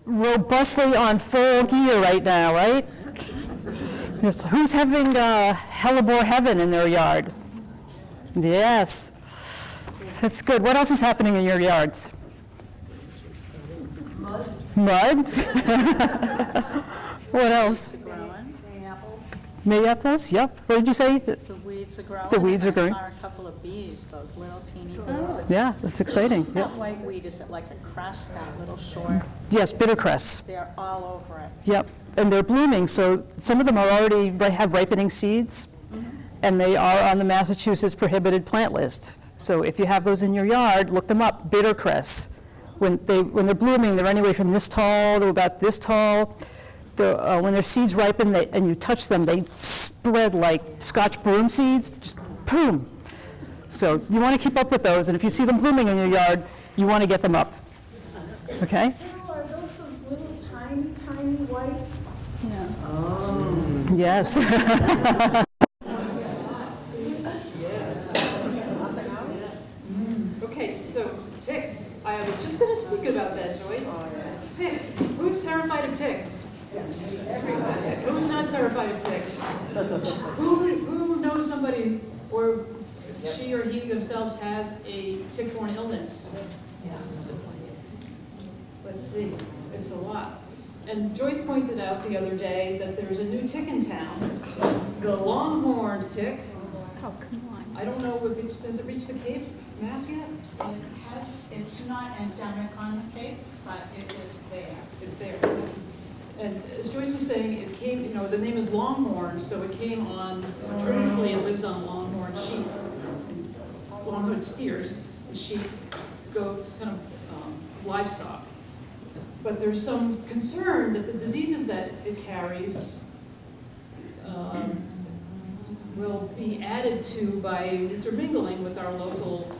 robustly on full gear right now, right? Yes. Who's having hellebore heaven in their yard? Yes. That's good. What else is happening in your yards? Mud? What else? Mayaples, yep. What did you say? The weeds are growing. The weeds are growing. I saw a couple of bees, those little teeny things. Yeah, that's exciting. That Yep. white weed, is it like a cress, that little short? Yes, bittercress. They're all over it. Yep, and they're blooming, so some of them are already have ripening seeds, and they are on the Massachusetts prohibited plant list. So if you have those in your yard, look them up, bittercress. When they're blooming, they're anywhere from this tall to about this tall. When their seeds ripen and you touch them, they spread like Scotch broom seeds, just boom. So you want to keep up with those, and if you see them blooming in your yard, you want to get them up. Okay? Are those little tiny white? Yeah. Yes. Okay, so ticks. I was just going to speak about that, Joyce. Ticks. Who's terrified of ticks? Who's not terrified of ticks? Who knows somebody, or she or he themselves has a tick-borne illness? Let's see. It's a lot. And Joyce pointed out the other day that there's a new tick in town, the longhorned tick. Oh, come on. I don't know if does it reach the Cape, Mass yet? It's not endemic on the Cape, but it is there. It's there. And as Joyce was saying, it came, the name is longhorn, so it came on, traditionally it lives on longhorn sheep, longhorn steers, and sheep, goats, kind of livestock. But there's some concern that the diseases that it carries will be added to by intermingling with our local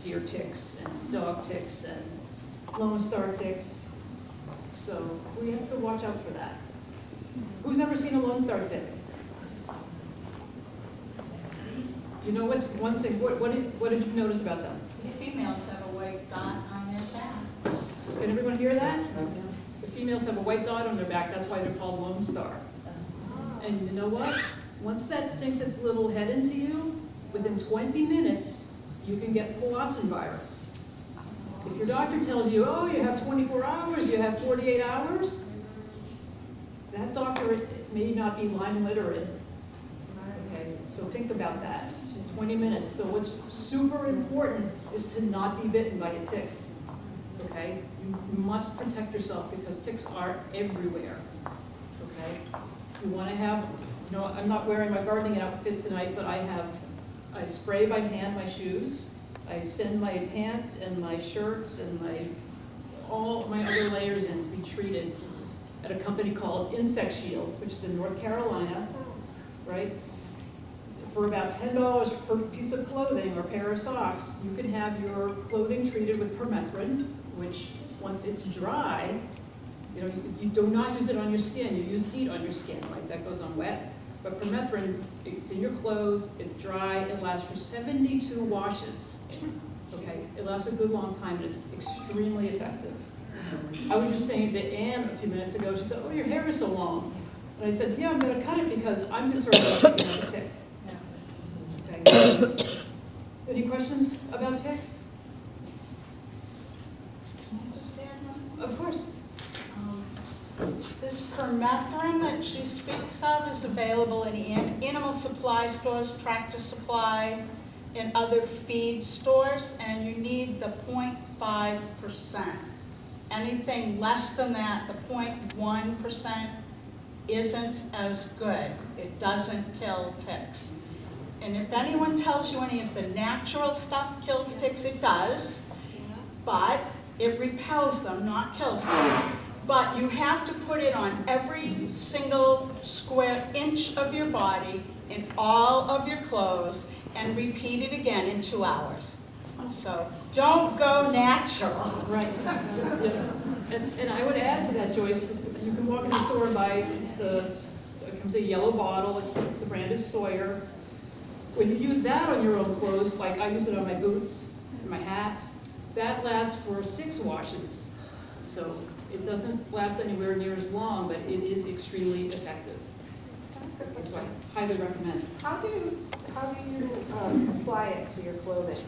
deer ticks and dog ticks and Lone Star ticks. So we have to watch out for that. Who's ever seen a Lone Star tick? Do you know what's one thing? What did you notice about them? The females have a white dot on their back. Can everyone hear that? The females have a white dot on their back. That's why they're called Lone Star. And you know what? Once that sinks its little head into you, within 20 minutes, you can get Powassan virus. If your doctor tells you, oh, you have 24 hours, you have 48 hours, that doctor may not be Lyme literate. Okay, so think about that. 20 minutes. So what's super important is to not be bitten by a tick. Okay, you must protect yourself because ticks are everywhere. Okay, you want to have, I'm not wearing my gardening outfit tonight, but I spray by hand my shoes. I send my pants and my shirts and all my other layers in to be treated at a company called Insect Shield, which is in North Carolina, right? For about $10 per piece of clothing or pair of socks, you can have your clothing treated with permethrin, which once it's dry, you do not use it on your skin, you use DEET on your skin, right? That goes on wet. But permethrin, it's in your clothes, it's dry, it lasts for 72 washes. Okay, it lasts a good long time, and it's extremely effective. I was just saying to Anne a few minutes ago, she said, oh, your hair is so long. And I said, yeah, I'm going to cut it because I'm concerned about taking a tick. Okay. Any questions about ticks? Can I just add one? Of course. This permethrin that she speaks of is available in animal supply stores, Tractor Supply, and other feed stores, and you need the 0.5%. Anything less than that, the 0.1%, isn't as good. It doesn't kill ticks. And if anyone tells you any of the natural stuff kills ticks, it does, but it repels them, not kills them. But you have to put it on every single square inch of your body, in all of your clothes, and repeat it again in 2 hours. So don't go natural. Right. And I would add to that, Joyce, you can walk in the store and buy, it comes a yellow bottle, the brand is Sawyer. When you use that on your own clothes, like I use it on my boots and my hats, that lasts for 6 washes. So it doesn't last anywhere near as long, but it is extremely effective. Okay, so I highly recommend it. How do you apply it to your clothing?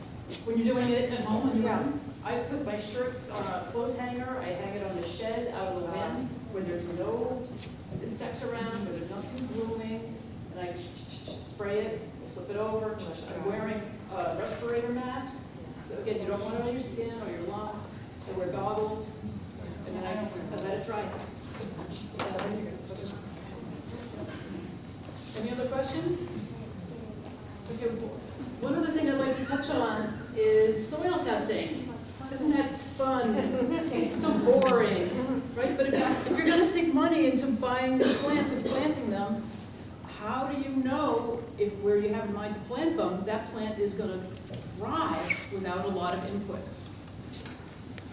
When you're doing it at home, when you're Yeah. I put my shirts on a clothes hanger, I hang it on the shed out of the wind, where there's no insects around, where there's nothing blooming, and I spray it, flip it over. I'm wearing a respirator mask, so again, you don't want it on your skin or your lungs. I wear goggles, and then I let it dry. Any other questions? Okay, one other thing I'd like to touch on is soil testing. Isn't that fun? It's so boring, right? But if you're gonna sink money into buying the plants and planting them, how do you know if where you have in mind to plant them, that plant is gonna thrive without a lot of inputs,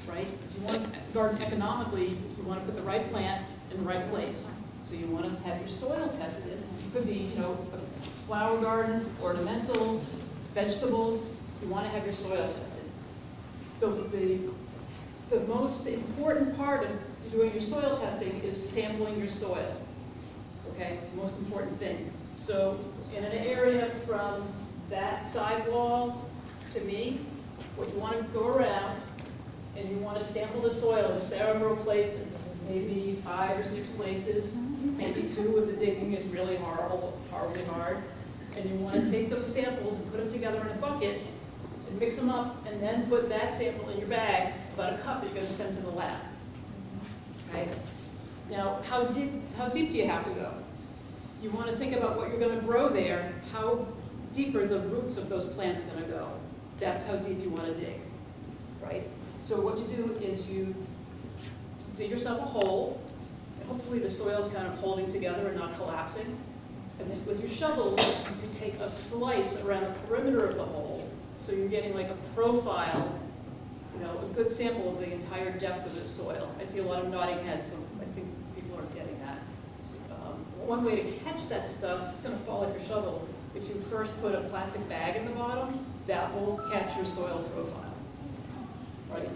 right? If you want to garden economically, you want to put the right plant in the right place. So you want to have your soil tested. It could be, you know, a flower garden, ornamentals, vegetables. You want to have your soil tested. The most important part of doing your soil testing is sampling your soil. Okay, the most important thing. So in an area from that sidewall to me, what you want to go around and you want to sample the soil in several places, maybe 5 or 6 places, maybe 2 if the digging is really horribly hard. And you want to take those samples and put them together in a bucket and mix them up and then put that sample in your bag, about a cup that you're going to send to the lab. Okay? Now, how deep do you have to go? You want to think about what you're going to grow there. How deep are the roots of those plants going to go? That's how deep you want to dig, right? So what you do is you dig yourself a hole, and hopefully the soil's kind of holding together and not collapsing. And then with your shovel, you take a slice around the perimeter of the hole, so you're getting like a profile, you know, a good sample of the entire depth of the soil. I see a lot of nodding heads, so I think people are getting that. So, one way to catch that stuff, it's going to fall off your shovel. If you first put a plastic bag in the bottom, that will catch your soil profile. Right.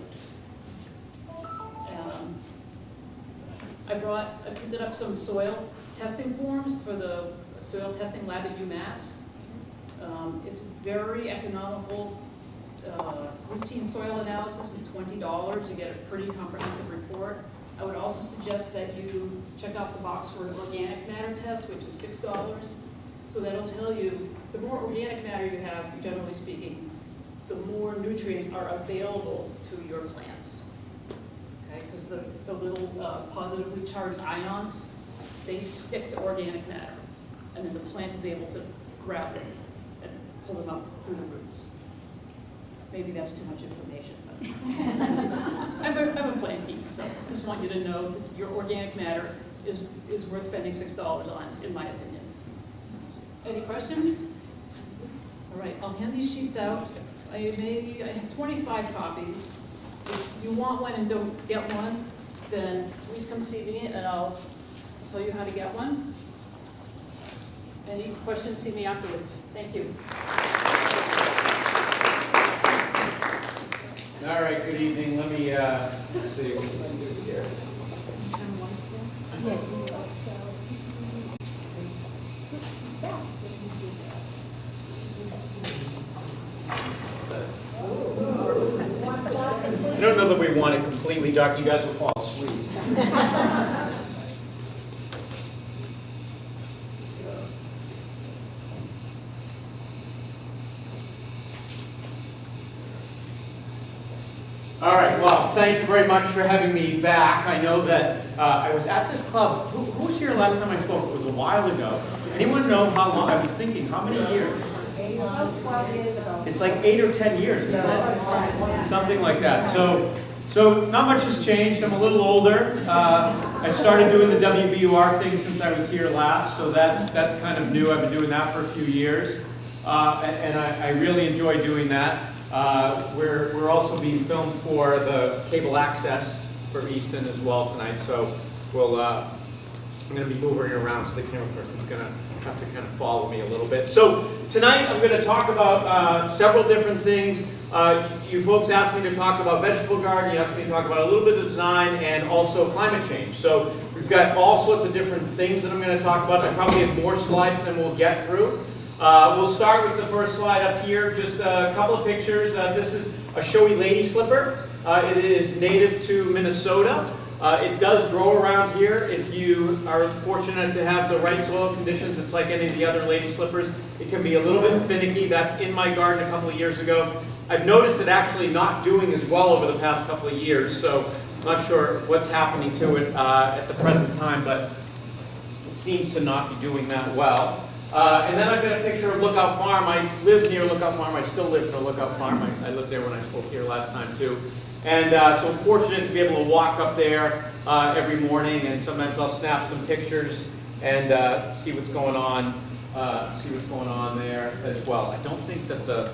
I printed up some soil testing forms for the soil testing lab at UMass. It's very economical. Routine soil analysis is $20. You get a pretty comprehensive report. I would also suggest that you check off the box for an organic matter test, which is $6. So that'll tell you, the more organic matter you have, generally speaking, the more nutrients are available to your plants. Okay, because the little positively charged ions, they stick to organic matter. And then the plant is able to grab them and pull them up through the roots. Maybe that's too much information, but I'm a plant geek, so I just want you to know that your organic matter is worth spending $6 on, in my opinion. Any questions? All right, I'll hand these sheets out. I have 25 copies. If you want one and don't get one, then please come see me and I'll tell you how to get one. Any questions, see me afterwards. Thank you. All right, good evening. Let me see what we can do here. I don't know that we want it completely dark. You guys will fall asleep. All right, well, thank you very much for having me back. I know that I was at this club. Who was here last time I spoke? It was a while ago. Anyone know how long? I was thinking, how many years? 12 years ago. It's like 8 or 10 years, isn't it? Something like that. So not much has changed. I'm a little older. I started doing the WBUR thing since I was here last, so that's kind of new. I've been doing that for a few years, and I really enjoy doing that. We're also being filmed for the cable access for Easton as well tonight, so we'll I'm going to be moving around, so the camera person's going to have to kind of follow me a little bit. So tonight I'm going to talk about several different things. You folks asked me to talk about vegetable garden, you asked me to talk about a little bit of design, and also climate change. So we've got all sorts of different things that I'm going to talk about. I probably have more slides than we'll get through. We'll start with the first slide up here, just a couple of pictures. This is a showy lady slipper. It is native to Minnesota. It does grow around here. If you are fortunate to have the right soil conditions, it's like any of the other lady slippers. It can be a little bit finicky. That's in my garden a couple of years ago. I've noticed it actually not doing as well over the past couple of years, so I'm not sure what's happening to it at the present time, but it seems to not be doing that well. And then I've got a picture of Lookout Farm. I live near Lookout Farm. I still live near Lookout Farm. I lived there when I spoke here last time too. And so I'm fortunate to be able to walk up there every morning, and sometimes I'll snap some pictures and see what's going on. There as well. I don't think that the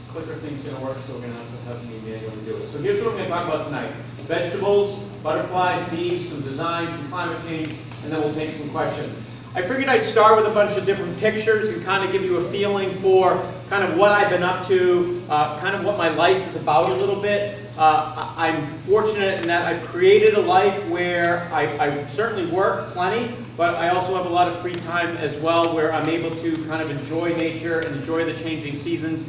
clicker thing's going to work, so we're going to have me manually do it. So here's what I'm going to talk about tonight: vegetables, butterflies, bees, some design, some climate change, and then we'll take some questions. I figured I'd start with a bunch of different pictures and kind of give you a feeling for kind of what I've been up to, kind of what my life is about a little bit. I'm fortunate in that I've created a life where I certainly work plenty, but I also have a lot of free time as well, where I'm able to kind of enjoy nature and enjoy the changing seasons.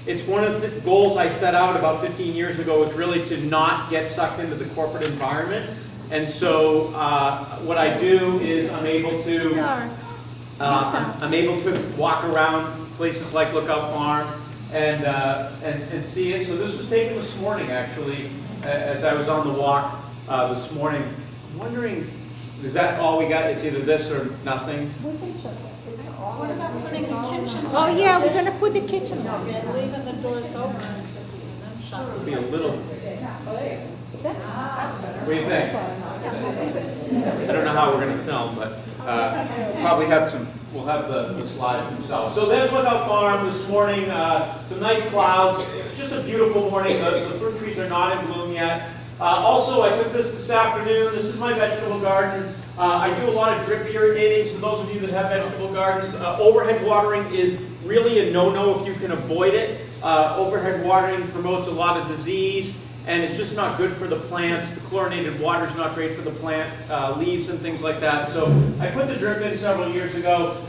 It's one of the goals I set out about 15 years ago, was really to not get sucked into the corporate environment. And so what I do is I'm able to walk around places like Lookout Farm and see it. So this was taken this morning, actually, as I was on the walk this morning. I'm wondering, is that all we got? It's either this or nothing. What about putting the kitchen? Oh, yeah, we're gonna put the kitchen on. And leaving the doors open. It'd be a little. What do you think? I don't know how we're going to film, but probably have some. We'll have the slides themselves. So there's Lookout Farm this morning. Some nice clouds. Just a beautiful morning. The fruit trees are not in bloom yet. Also, I took this afternoon. This is my vegetable garden. I do a lot of drip irrigating. So those of you that have vegetable gardens, overhead watering is really a no-no if you can avoid it. Overhead watering promotes a lot of disease, and it's just not good for the plants. The chlorinated water is not great for the plant leaves and things like that. So I put the drip in several years ago.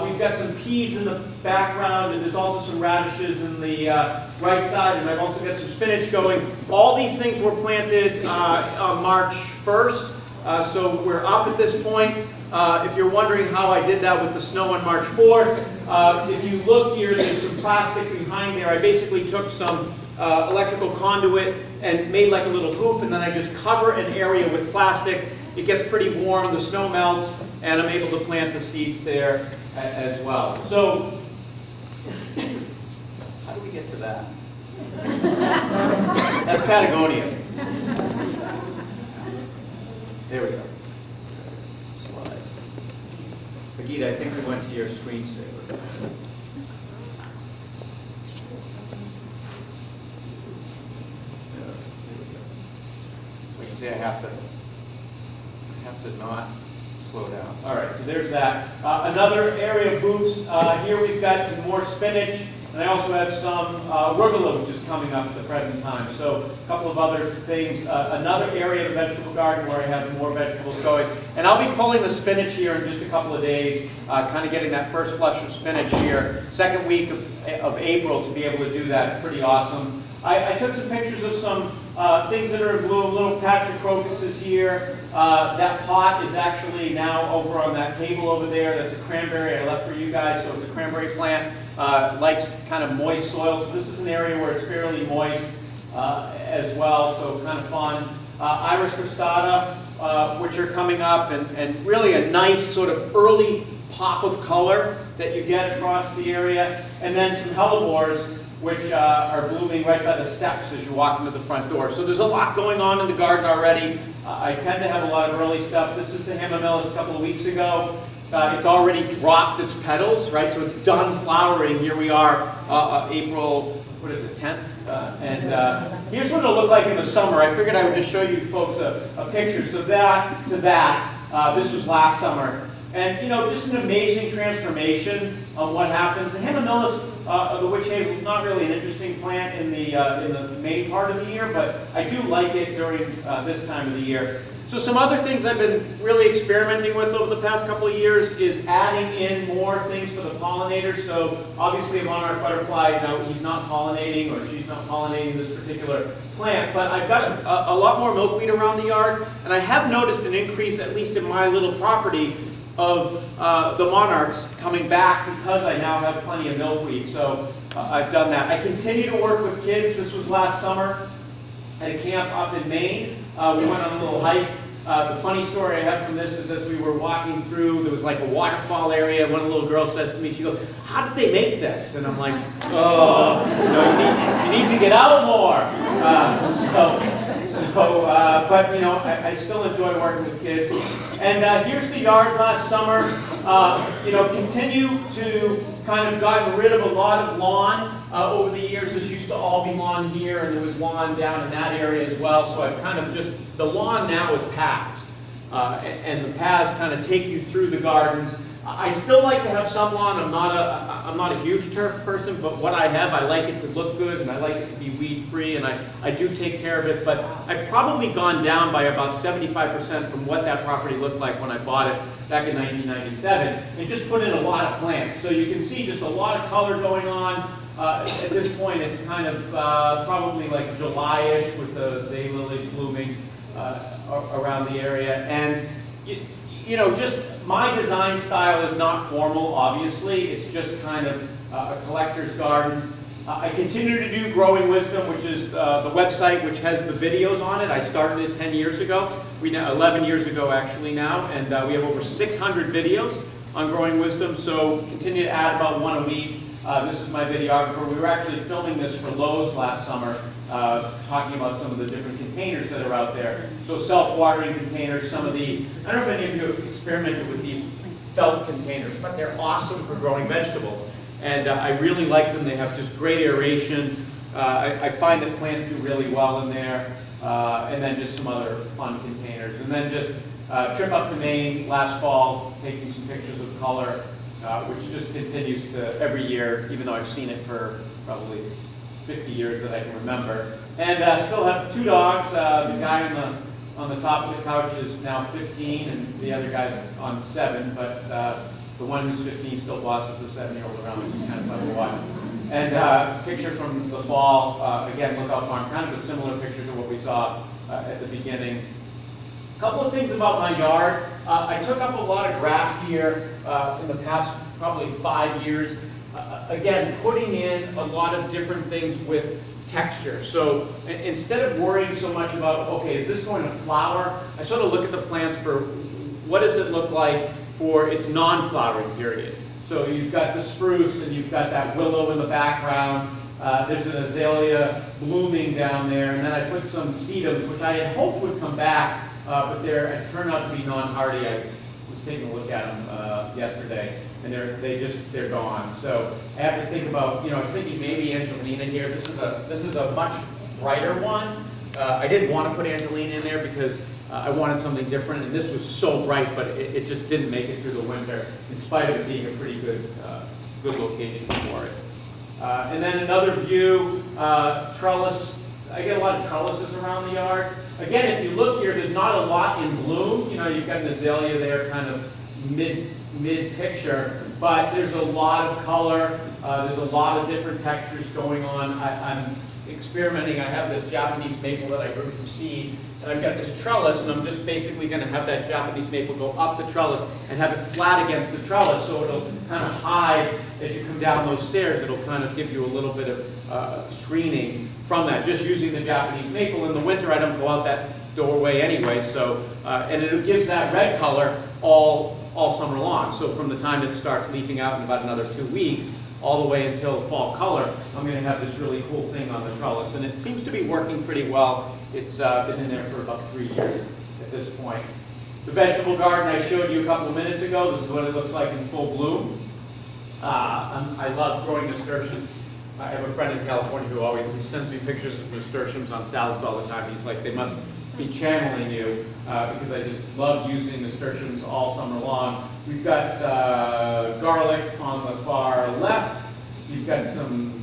We've got some peas in the background, and there's also some radishes in the right side, and I've also got some spinach going. All these things were planted on March 1st, so we're up at this point. If you're wondering how I did that with the snow on March 4th, if you look here, there's some plastic behind there. I basically took some electrical conduit and made like a little hoop, and then I just cover an area with plastic. It gets pretty warm, the snow melts, and I'm able to plant the seeds there as well. So, how do we get to that? That's Patagonia. There we go. Slide. Pagita, I think we went to your screensaver. See, I have to not slow down. All right, so there's that. Another area of hoops. Here we've got some more spinach, and I also have some arugula, which is coming up at the present time. So a couple of other things. Another area of the vegetable garden where I have more vegetables going. And I'll be pulling the spinach here in just a couple of days, kind of getting that first flush of spinach here. Second week of April to be able to do that. It's pretty awesome. I took some pictures of some things that are in bloom, little patch of crocuses here. That pot is actually now over on that table over there. That's a cranberry I left for you guys, so it's a cranberry plant. Likes kind of moist soil, so this is an area where it's fairly moist as well, so kind of fun. Iris cristata, which are coming up, and really a nice sort of early pop of color that you get across the area. And then some hellebores, which are blooming right by the steps as you walk into the front door. So there's a lot going on in the garden already. I tend to have a lot of early stuff. This is the hamamelis a couple of weeks ago. It's already dropped its petals, right? So it's done flowering. Here we are, April, what is it, 10th? Here's what it'll look like in the summer. I figured I would just show you folks a picture. So that to that, This was last summer. And, you know, just an amazing transformation of what happens. The Hamamelis, the witch hazel, is not really an interesting plant in the main part of the year, but I do like it during this time of the year. So some other things I've been really experimenting with over the past couple of years is adding in more things for the pollinators. So obviously a monarch butterfly, now he's not pollinating or she's not pollinating this particular plant, but I've got a lot more milkweed around the yard, and I have noticed an increase, at least in my little property, of the monarchs coming back because I now have plenty of milkweed. So I've done that. I continue to work with kids. This was last summer at a camp up in Maine. We went on a little hike. The funny story I have from this is as we were walking through, there was like a waterfall area. One little girl says to me, she goes, "How did they make this?" And I'm like, "Oh, you know, you need to get out more." But you know, I still enjoy working with kids. And here's the yard last summer. You know, continue to kind of gotten rid of a lot of lawn over the years. This used to all be lawn here, and there was lawn down in that area as well. So I've kind of just, the lawn now is paths. And the paths kind of take you through the gardens. I still like to have some lawn. I'm not a huge turf person, but what I have, I like it to look good, and I like it to be weed-free, and I do take care of it. But I've probably gone down by about 75% from what that property looked like when I bought it back in 1997, and just put in a lot of plants. So you can see just a lot of color going on. At this point, it's kind of probably like July-ish with the daylilies blooming around the area. And you know, just my design style is not formal, obviously. It's just kind of a collector's garden. I continue to do Growing Wisdom, which is the website which has the videos on it. I started it 10 years ago. 11 years ago, actually, now. And we have over 600 videos on Growing Wisdom, so continue to add about one a week. This is my videographer. We were actually filming this for Lowe's last summer, talking about some of the different containers that are out there. So self-watering containers, some of these. I don't know if any of you have experimented with these felt containers, but they're awesome for growing vegetables. And I really like them. They have just great aeration. I find that plants do really well in there. And then just some other fun containers. And then just trip up to Maine last fall, taking some pictures of color. Which just continues to every year, even though I've seen it for probably 50 years that I can remember. And still have 2 dogs. The guy on the top of the couch is now 15, and the other guy's on 7. But the one who's 15 still bosses the 7-year-old around, which is kind of fun to watch. And picture from the fall, again, Lookout Farm, kind of a similar picture to what we saw at the beginning. A couple of things about my yard. I took up a lot of grass here in the past probably 5 years. Again, putting in a lot of different things with texture. So instead of worrying so much about, okay, is this going to flower? I sort of look at the plants for what does it look like for its non-flowering period. So you've got the spruce and you've got that willow in the background. There's an azalea blooming down there, and then I put some sedums, which I had hoped would come back. But they turned out to be non-hardy. I was taking a look at them yesterday, and they're gone. So I have to think about, you know, I was thinking maybe Angelina here. This is a much brighter one. I didn't want to put Angelina in there because I wanted something different, and this was so bright, but it just didn't make it through the winter, in spite of it being a pretty good location for it. And then another view, trellis. I get a lot of trellises around the yard. Again, if you look here, there's not a lot in bloom. You know, you've got an azalea there kind of mid-picture, but there's a lot of color. There's a lot of different textures going on. I'm experimenting. I have this Japanese maple that I grew from seed, and I've got this trellis, and I'm just basically going to have that Japanese maple go up the trellis and have it flat against the trellis, so it'll kind of hide as you come down those stairs. It'll kind of give you a little bit of screening from that, just using the Japanese maple. In the winter, I don't go out that doorway anyway, so and it gives that red color all summer long. So from the time it starts leafing out in about another 2 weeks, all the way until fall color, I'm going to have this really cool thing on the trellis, and it seems to be working pretty well. It's been in there for about 3 years at this point. The vegetable garden I showed you a couple of minutes ago, this is what it looks like in full bloom. I love growing nasturtiums. I have a friend in California who sends me pictures of nasturtiums on salads all the time. He's like, they must be channeling you because I just love using nasturtiums all summer long. We've got garlic on the far left. You've got some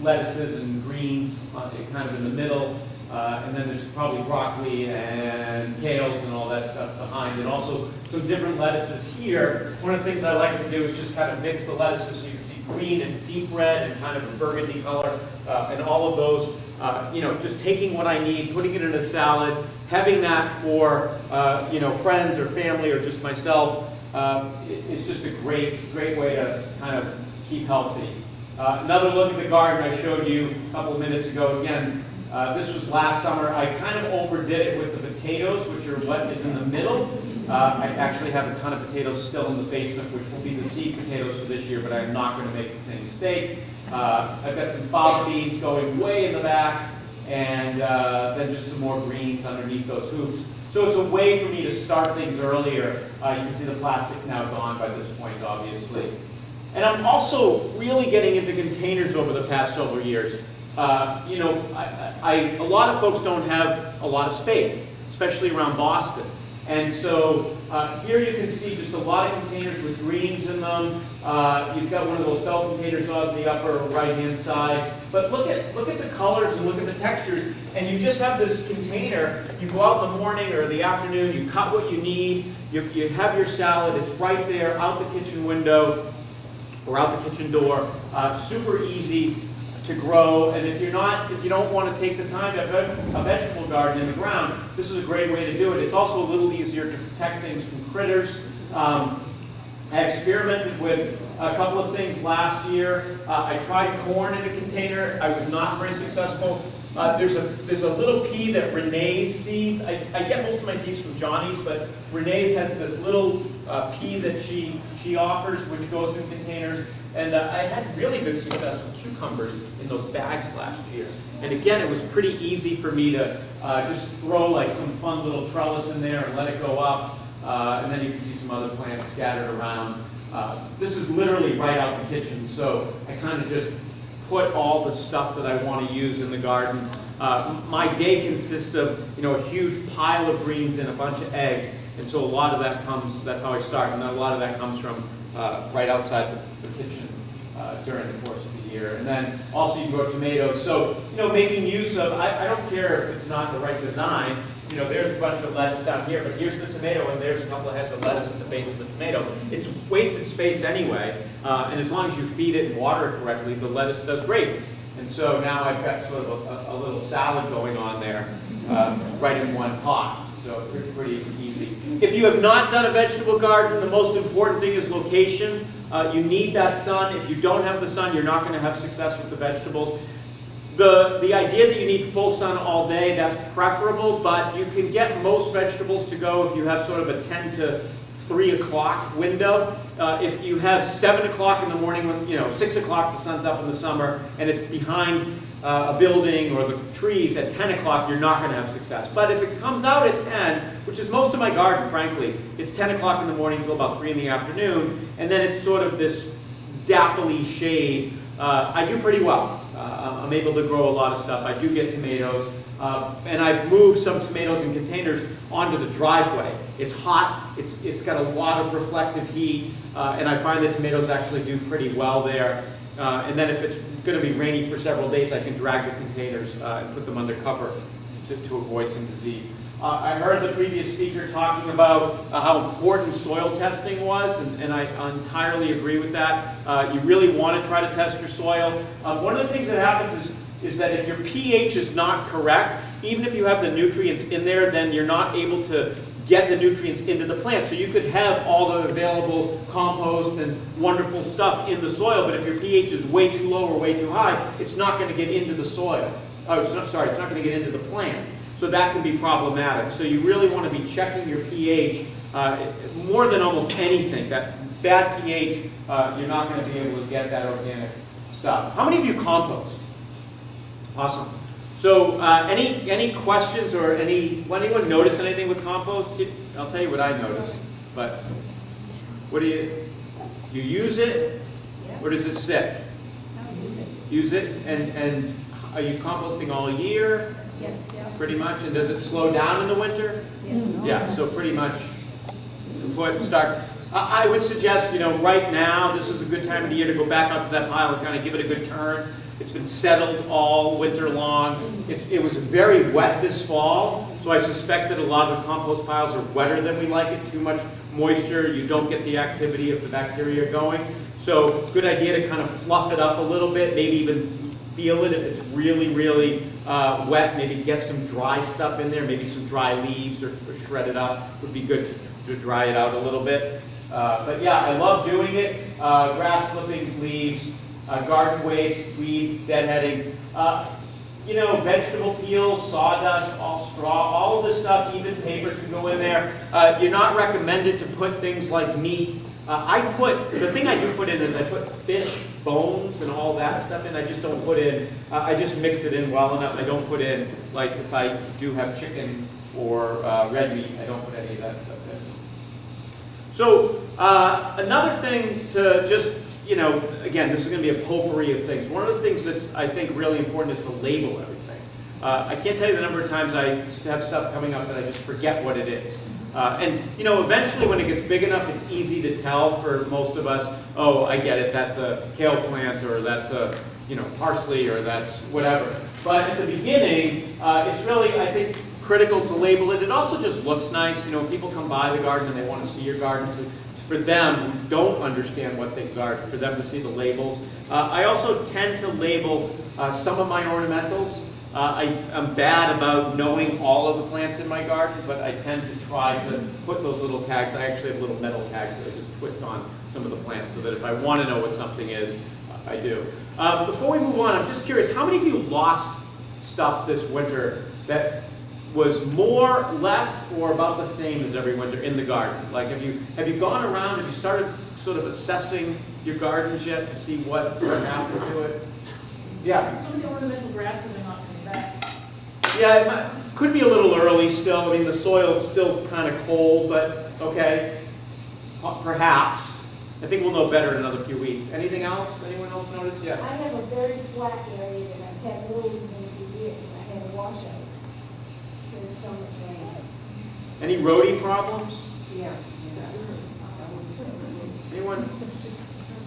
lettuces and greens kind of in the middle. And then there's probably broccoli and kales and all that stuff behind, and also some different lettuces here. One of the things I like to do is just kind of mix the lettuces so you can see green and deep red and kind of a burgundy color, and all of those, just taking what I need, putting it in a salad, having that for, friends or family or just myself, is just a great way to kind of keep healthy. Another look at the garden I showed you a couple of minutes ago. Again, this was last summer. I kind of overdid it with the potatoes, which are what is in the middle. I actually have a ton of potatoes still in the basement, which will be the seed potatoes for this year, but I'm not going to make the same mistake. I've got some fava beans going way in the back, and then just some more greens underneath those hoops. So it's a way for me to start things earlier. You can see the plastic's now gone by this point, obviously. And I'm also really getting into containers over the past several years. A lot of folks don't have a lot of space, especially around Boston. And so here you can see just a lot of containers with greens in them. You've got one of those felt containers on the upper right-hand side. But look at the colors and look at the textures. And you just have this container. You go out in the morning or the afternoon, you cut what you need, you have your salad, it's right there out the kitchen window or out the kitchen door. Super easy to grow, and if you don't want to take the time to have a vegetable garden in the ground, this is a great way to do it. It's also a little easier to protect things from critters. I experimented with a couple of things last year. I tried corn in a container. I was not very successful. There's a little pea that Renee's seeds. I get most of my seeds from Johnny's, but Renee's has this little pea that she offers, which goes in containers. And I had really good success with cucumbers in those bags last year. And again, it was pretty easy for me to just throw like some fun little trellis in there and let it go up. And then you can see some other plants scattered around. This is literally right out the kitchen, so I kind of just put all the stuff that I want to use in the garden. My day consists of a huge pile of greens and a bunch of eggs, and so a lot of that comes, that's how I start, and then a lot of that comes from right outside the kitchen during the course of the year. And then also you grow tomatoes, so making use of, I don't care if it's not the right design. There's a bunch of lettuce down here, but here's the tomato, and there's a couple of heads of lettuce at the base of the tomato. It's wasted space anyway, and as long as you feed it and water it correctly, the lettuce does great. And so now I've got sort of a little salad going on there, right in one pot. So pretty easy. If you have not done a vegetable garden, the most important thing is location. You need that sun. If you don't have the sun, you're not going to have success with the vegetables. The idea that you need full sun all day, that's preferable, but you can get most vegetables to go if you have sort of a 10 to 3 o'clock window. If you have 7 o'clock in the morning, when 6 o'clock the sun's up in the summer, and it's behind a building or the trees at 10 o'clock, you're not going to have success. But if it comes out at 10, which is most of my garden, frankly, it's 10 o'clock in the morning until about 3 in the afternoon, and then it's sort of this dappley shade, I do pretty well. I'm able to grow a lot of stuff. I do get tomatoes. And I've moved some tomatoes in containers onto the driveway. It's hot, it's got a lot of reflective heat, and I find that tomatoes actually do pretty well there. And then if it's going to be rainy for several days, I can drag the containers and put them under cover to avoid some disease. I heard the previous speaker talking about how important soil testing was, and I entirely agree with that. You really want to try to test your soil. One of the things that happens is that if your pH is not correct, even if you have the nutrients in there, then you're not able to get the nutrients into the plant. So you could have all the available compost and wonderful stuff in the soil, but if your pH is way too low or way too high, it's not going to get into the soil. It's not going to get into the plant. So that can be problematic. So you really want to be checking your pH more than almost anything. That bad pH, you're not going to be able to get that organic stuff. How many of you compost? Awesome. So any questions or anyone notice anything with compost? I'll tell you what I noticed. But what do you use it, or does it sit? No, use it. Use it, and are you composting all year? Yes, yeah. pretty much. And does it slow down in the winter? Yeah, so pretty much the foot starts. I would suggest, you know, right now, this is a good time of the year to go back out to that pile and kind of give it a good turn. It's been settled all winter long. It was very wet this fall, so I suspect that a lot of the compost piles are wetter than we like it. Too much moisture, you don't get the activity of the bacteria going. So good idea to kind of fluff it up a little bit, maybe even feel it if it's really, really wet. Maybe get some dry stuff in there, maybe some dry leaves or shred it up. Would be good to dry it out a little bit. But yeah, I love doing it. Grass clippings, leaves, garden waste, weeds, deadheading, you know, vegetable peels, sawdust, all straw, all of this stuff, even papers can go in there. You're not recommended to put things like meat. The thing I do put in is I put fish bones and all that stuff in. I just don't put in, I just mix it in well enough. I don't put in, like if I do have chicken or red meat, I don't put any of that stuff in. So another thing to just, you know, again, this is going to be a potpourri of things. One of the things that's, I think, really important is to label everything. I can't tell you the number of times I have stuff coming up that I just forget what it is. And, you know, eventually when it gets big enough, it's easy to tell for most of us, oh, I get it, that's a kale plant, or that's a, you know, parsley, or that's whatever. But at the beginning, it's really, I think, critical to label it. It also just looks nice. You know, people come by the garden and they want to see your garden. For them who don't understand what things are, for them to see the labels. I also tend to label some of my ornamentals. I'm bad about knowing all of the plants in my garden, but I tend to try to put those little tags. I actually have little metal tags that I just twist on some of the plants so that if I want to know what something is, I do. Before we move on, I'm just curious, how many of you lost stuff this winter that was more, less, or about the same as every winter in the garden? Like, have you gone around, have you started sort of assessing your gardens yet to see what happened to it? Yeah? Some of the ornamental grasses are not coming back. Yeah, it could be a little early still. I mean, the soil's still kind of cold, but okay, perhaps. I think we'll know better in another few weeks. Anything else? Anyone else notice? Yeah. I have a very flat area that I've had lilies in a few years, and I had a washout. There's so much rain. Any roadie problems? Yeah. Anyone?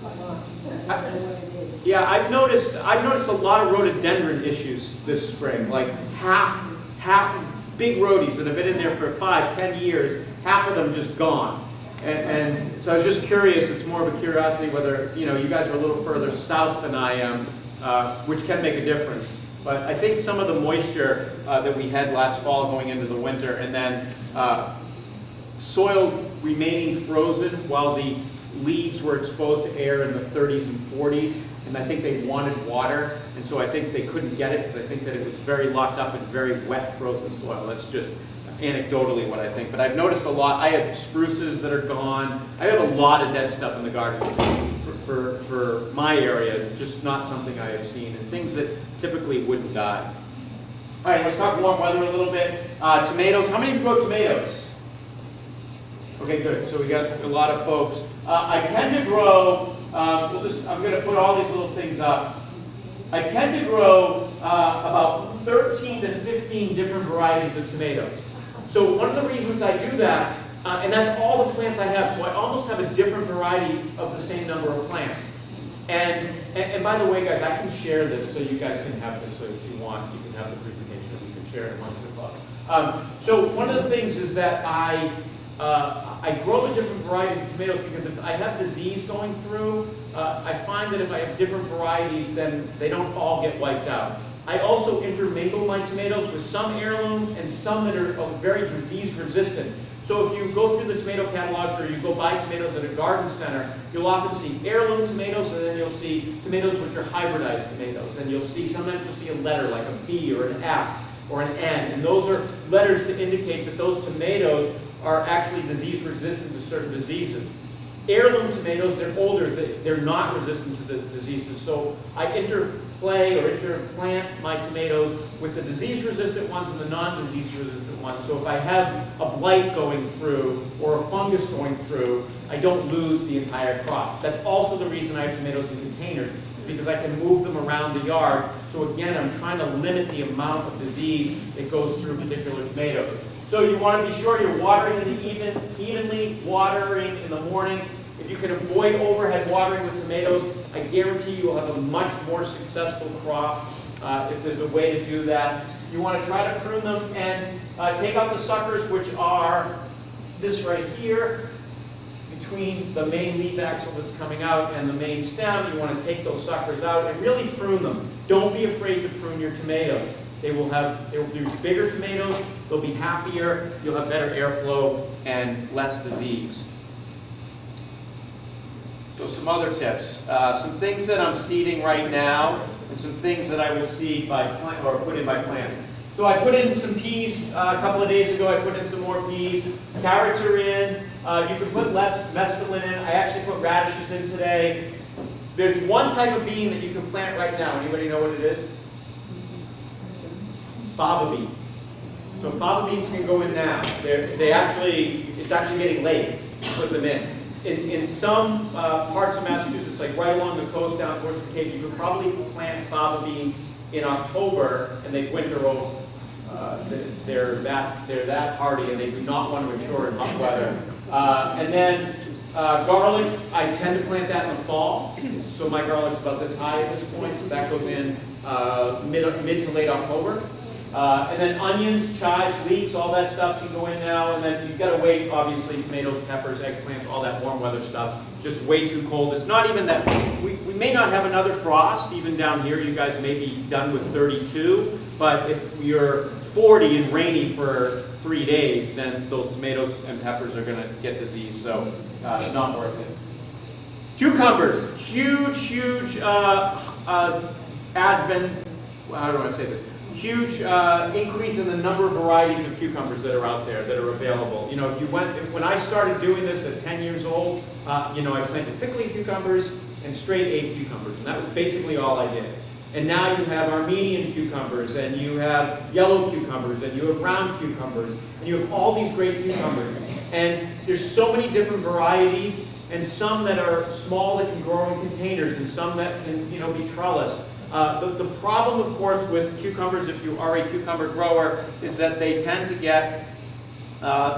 I don't know what it is. Yeah, I've noticed a lot of rhododendron issues this spring. Like half of big rhodies that have been in there for 5-10 years, half of them just gone. And so I was just curious, it's more of a curiosity whether, you know, you guys are a little further south than I am, which can make a difference. But I think some of the moisture that we had last fall going into the winter, and then soil remaining frozen while the leaves were exposed to air in the 30s and 40s, and I think they wanted water, and so I think they couldn't get it because I think that it was very locked up in very wet, frozen soil. That's just anecdotally what I think. But I've noticed a lot. I have spruces that are gone. I have a lot of dead stuff in the garden for my area, just not something I have seen, and things that typically wouldn't die. All right, let's talk warm weather a little bit. Tomatoes. How many of you grow tomatoes? Okay, good. So we got a lot of folks. I tend to grow, I'm going to put all these little things up. I tend to grow about 13 to 15 different varieties of tomatoes. So one of the reasons I do that, and that's all the plants I have, so I almost have a different variety of the same number of plants. And by the way, guys, I can share this so you guys can have this, so if you want, you can have the presentation and we can share it amongst the club. So one of the things is that I grow the different varieties of tomatoes because if I have disease going through, I find that if I have different varieties, then they don't all get wiped out. I also intermingle my tomatoes with some heirloom and some that are very disease resistant. So if you go through the tomato catalogs or you go buy tomatoes at a garden center, you'll often see heirloom tomatoes, and then you'll see tomatoes which are hybridized tomatoes. And sometimes you'll see a letter like a B or an F or an N, and those are letters to indicate that those tomatoes are actually disease resistant to certain diseases. Heirloom tomatoes, they're older, they're not resistant to the diseases. So I interplay or interplant my tomatoes with the disease resistant ones and the non-disease resistant ones. So if I have a blight going through or a fungus going through, I don't lose the entire crop. That's also the reason I have tomatoes in containers, because I can move them around the yard So again, I'm trying to limit the amount of disease that goes through particular tomatoes. So you want to be sure you're watering in the evenly watering in the morning. If you can avoid overhead watering with tomatoes, I guarantee you will have a much more successful crop if there's a way to do that. You want to try to prune them and take out the suckers, which are this right here, between the main leaf axil that's coming out and the main stem. You want to take those suckers out and really prune them. Don't be afraid to prune your tomatoes. They will be bigger tomatoes, they'll be happier, you'll have better airflow and less disease. So some other tips. Some things that I'm seeding right now and some things that I will seed by plant or put in by plant. So I put in some peas a couple of days ago. I put in some more peas. Carrots are in. You can put less mescaline in. I actually put radishes in today. There's one type of bean that you can plant right now. Anybody know what it is? Fava beans. So fava beans can go in now. It's actually getting late to put them in. In some parts of Massachusetts, like right along the coast down towards the Cape, you could probably plant fava beans in October, and they winter over. They're that hardy, and they do not want to mature in hot weather. And then garlic, I tend to plant that in the fall. So my garlic's about this high at this point, so that goes in mid to late October. And then onions, chives, leeks, all that stuff can go in now. And then you've got to wait, obviously, tomatoes, peppers, eggplants, all that warm weather stuff. Just way too cold. It's not even that, we may not have another frost, even down here. You guys may be done with 32. But if you're 40 and rainy for 3 days, then those tomatoes and peppers are going to get disease. So it's not worth it. Cucumbers, huge advent, how do I say this? Huge increase in the number of varieties of cucumbers that are out there that are available. You know, when I started doing this at 10 years old, I planted pickling cucumbers and straight 8 cucumbers, and that was basically all I did. And now you have Armenian cucumbers, and you have yellow cucumbers, and you have round cucumbers, and you have all these great cucumbers. And there's so many different varieties, and some that are small that can grow in containers, and some that can, be trellised. The problem, of course, with cucumbers, if you are a cucumber grower, is that they tend to get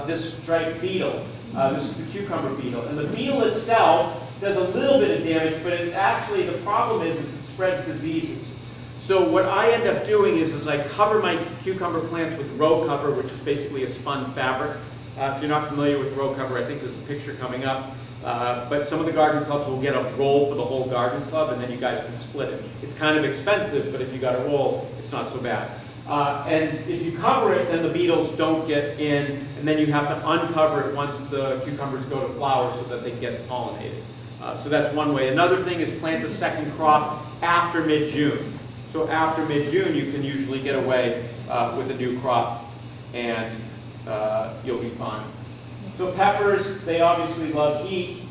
this striped beetle. This is the cucumber beetle. And the beetle itself does a little bit of damage, but it's actually, the problem is it spreads diseases. So what I end up doing is I cover my cucumber plants with row cover, which is basically a spun fabric. If you're not familiar with row cover, I think there's a picture coming up. But some of the garden clubs will get a roll for the whole garden club, and then you guys can split it. It's kind of expensive, but if you got a roll, it's not so bad. And if you cover it, then the beetles don't get in, and then you have to uncover it once the cucumbers go to flower so that they get pollinated. So that's one way. Another thing is plant a second crop after mid-June. So after mid-June, you can usually get away with a new crop, and you'll be fine. So peppers, they obviously love heat.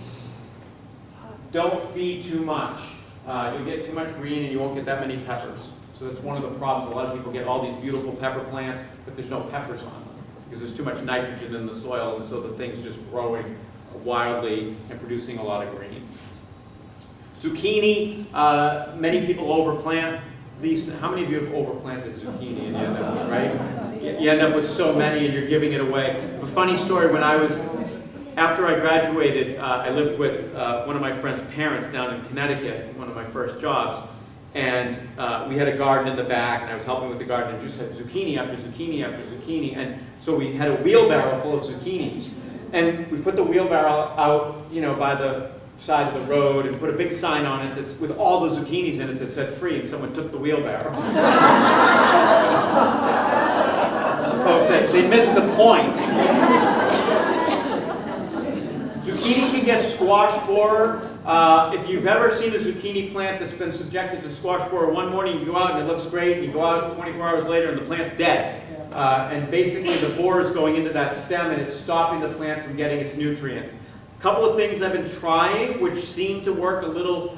Don't feed too much. You'll get too much green and you won't get that many peppers. So that's one of the problems. A lot of people get all these beautiful pepper plants, but there's no peppers on them because there's too much nitrogen in the soil, and so the thing's just growing wildly and producing a lot of green. Zucchini, many people overplant. How many of you have overplanted zucchini and you end up with, right? You end up with so many and you're giving it away. A funny story, after I graduated, I lived with one of my friend's parents down in Connecticut, one of my first jobs, and we had a garden in the back, and I was helping with the garden, and just had zucchini after zucchini after zucchini, and so we had a wheelbarrow full of zucchinis, and we put the wheelbarrow out, by the side of the road and put a big sign on it that's with all the zucchinis in it that said free, and someone took the wheelbarrow. Suppose they missed the point. Zucchini can get squash borer. If you've ever seen a zucchini plant that's been subjected to squash borer, one morning you go out and it looks great, and you go out 24 hours later and the plant's dead. And basically the borer is going into that stem and it's stopping the plant from getting its nutrients. A couple of things I've been trying, which seem to work a little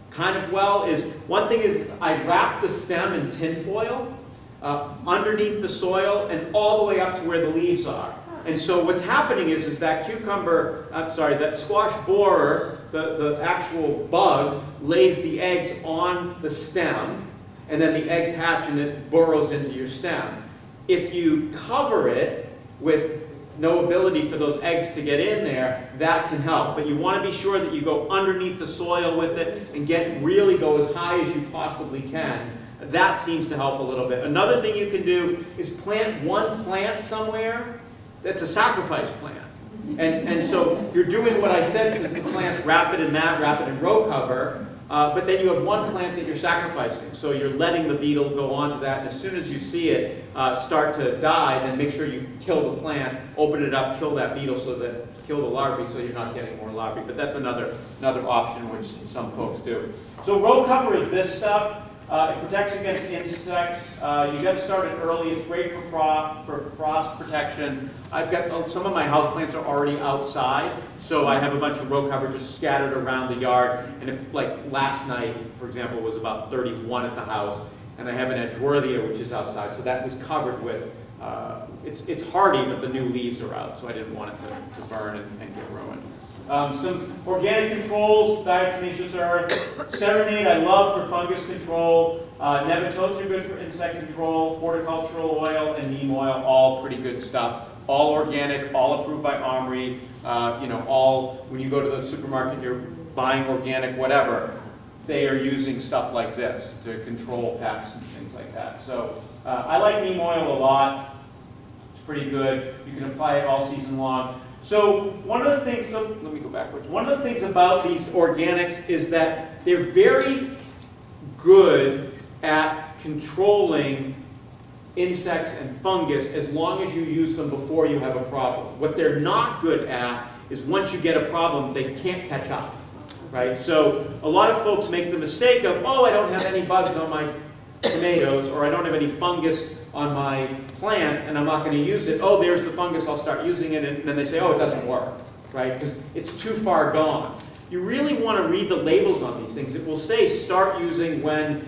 kind of well, is one thing is I wrap the stem in tin foil underneath the soil and all the way up to where the leaves are. And so what's happening is that that squash borer, the actual bug, lays the eggs on the stem, and then the eggs hatch and it burrows into your stem. If you cover it with no ability for those eggs to get in there, that can help. But you want to be sure that you go underneath the soil with it and really go as high as you possibly can. That seems to help a little bit. Another thing you can do is plant one plant somewhere that's a sacrifice plant. And so you're doing what I said to the plants, wrap it in that, wrap it in row cover, but then you have one plant that you're sacrificing. So you're letting the beetle go onto that, and as soon as you see it start to die, then make sure you kill the plant, open it up, kill that beetle, kill the larvae so you're not getting more larvae. But that's another option which some folks do. So row cover is this stuff. It protects against insects. You get started early. It's great for frost protection. I've got some of my houseplants are already outside, so I have a bunch of row cover just scattered around the yard. And if, like last night, for example, was about 31 at the house, and I have an Edgeworthia which is outside, so that was covered with. It's hardy, but the new leaves are out, so I didn't want it to burn and get ruined. Some organic controls, diatomaceous earth. Serenade I love for fungus control. Nematodes are good for insect control. Horticultural oil and neem oil, all pretty good stuff. All organic, all approved by OMRI. All, when you go to the supermarket, you're buying organic, whatever. They are using stuff like this to control pests and things like that. So I like neem oil a lot. It's pretty good. You can apply it all season long. So one of the things, let me go backwards. One of the things about these organics is that they're very good at controlling insects and fungus as long as you use them before you have a problem. What they're not good at is once you get a problem, they can't catch up, right? So a lot of folks make the mistake of, oh, I don't have any bugs on my tomatoes, or I don't have any fungus on my plants, and I'm not going to use it. Oh, there's the fungus, I'll start using it, and then they say, oh, it doesn't work, right? Because it's too far gone. You really want to read the labels on these things. It will say start using when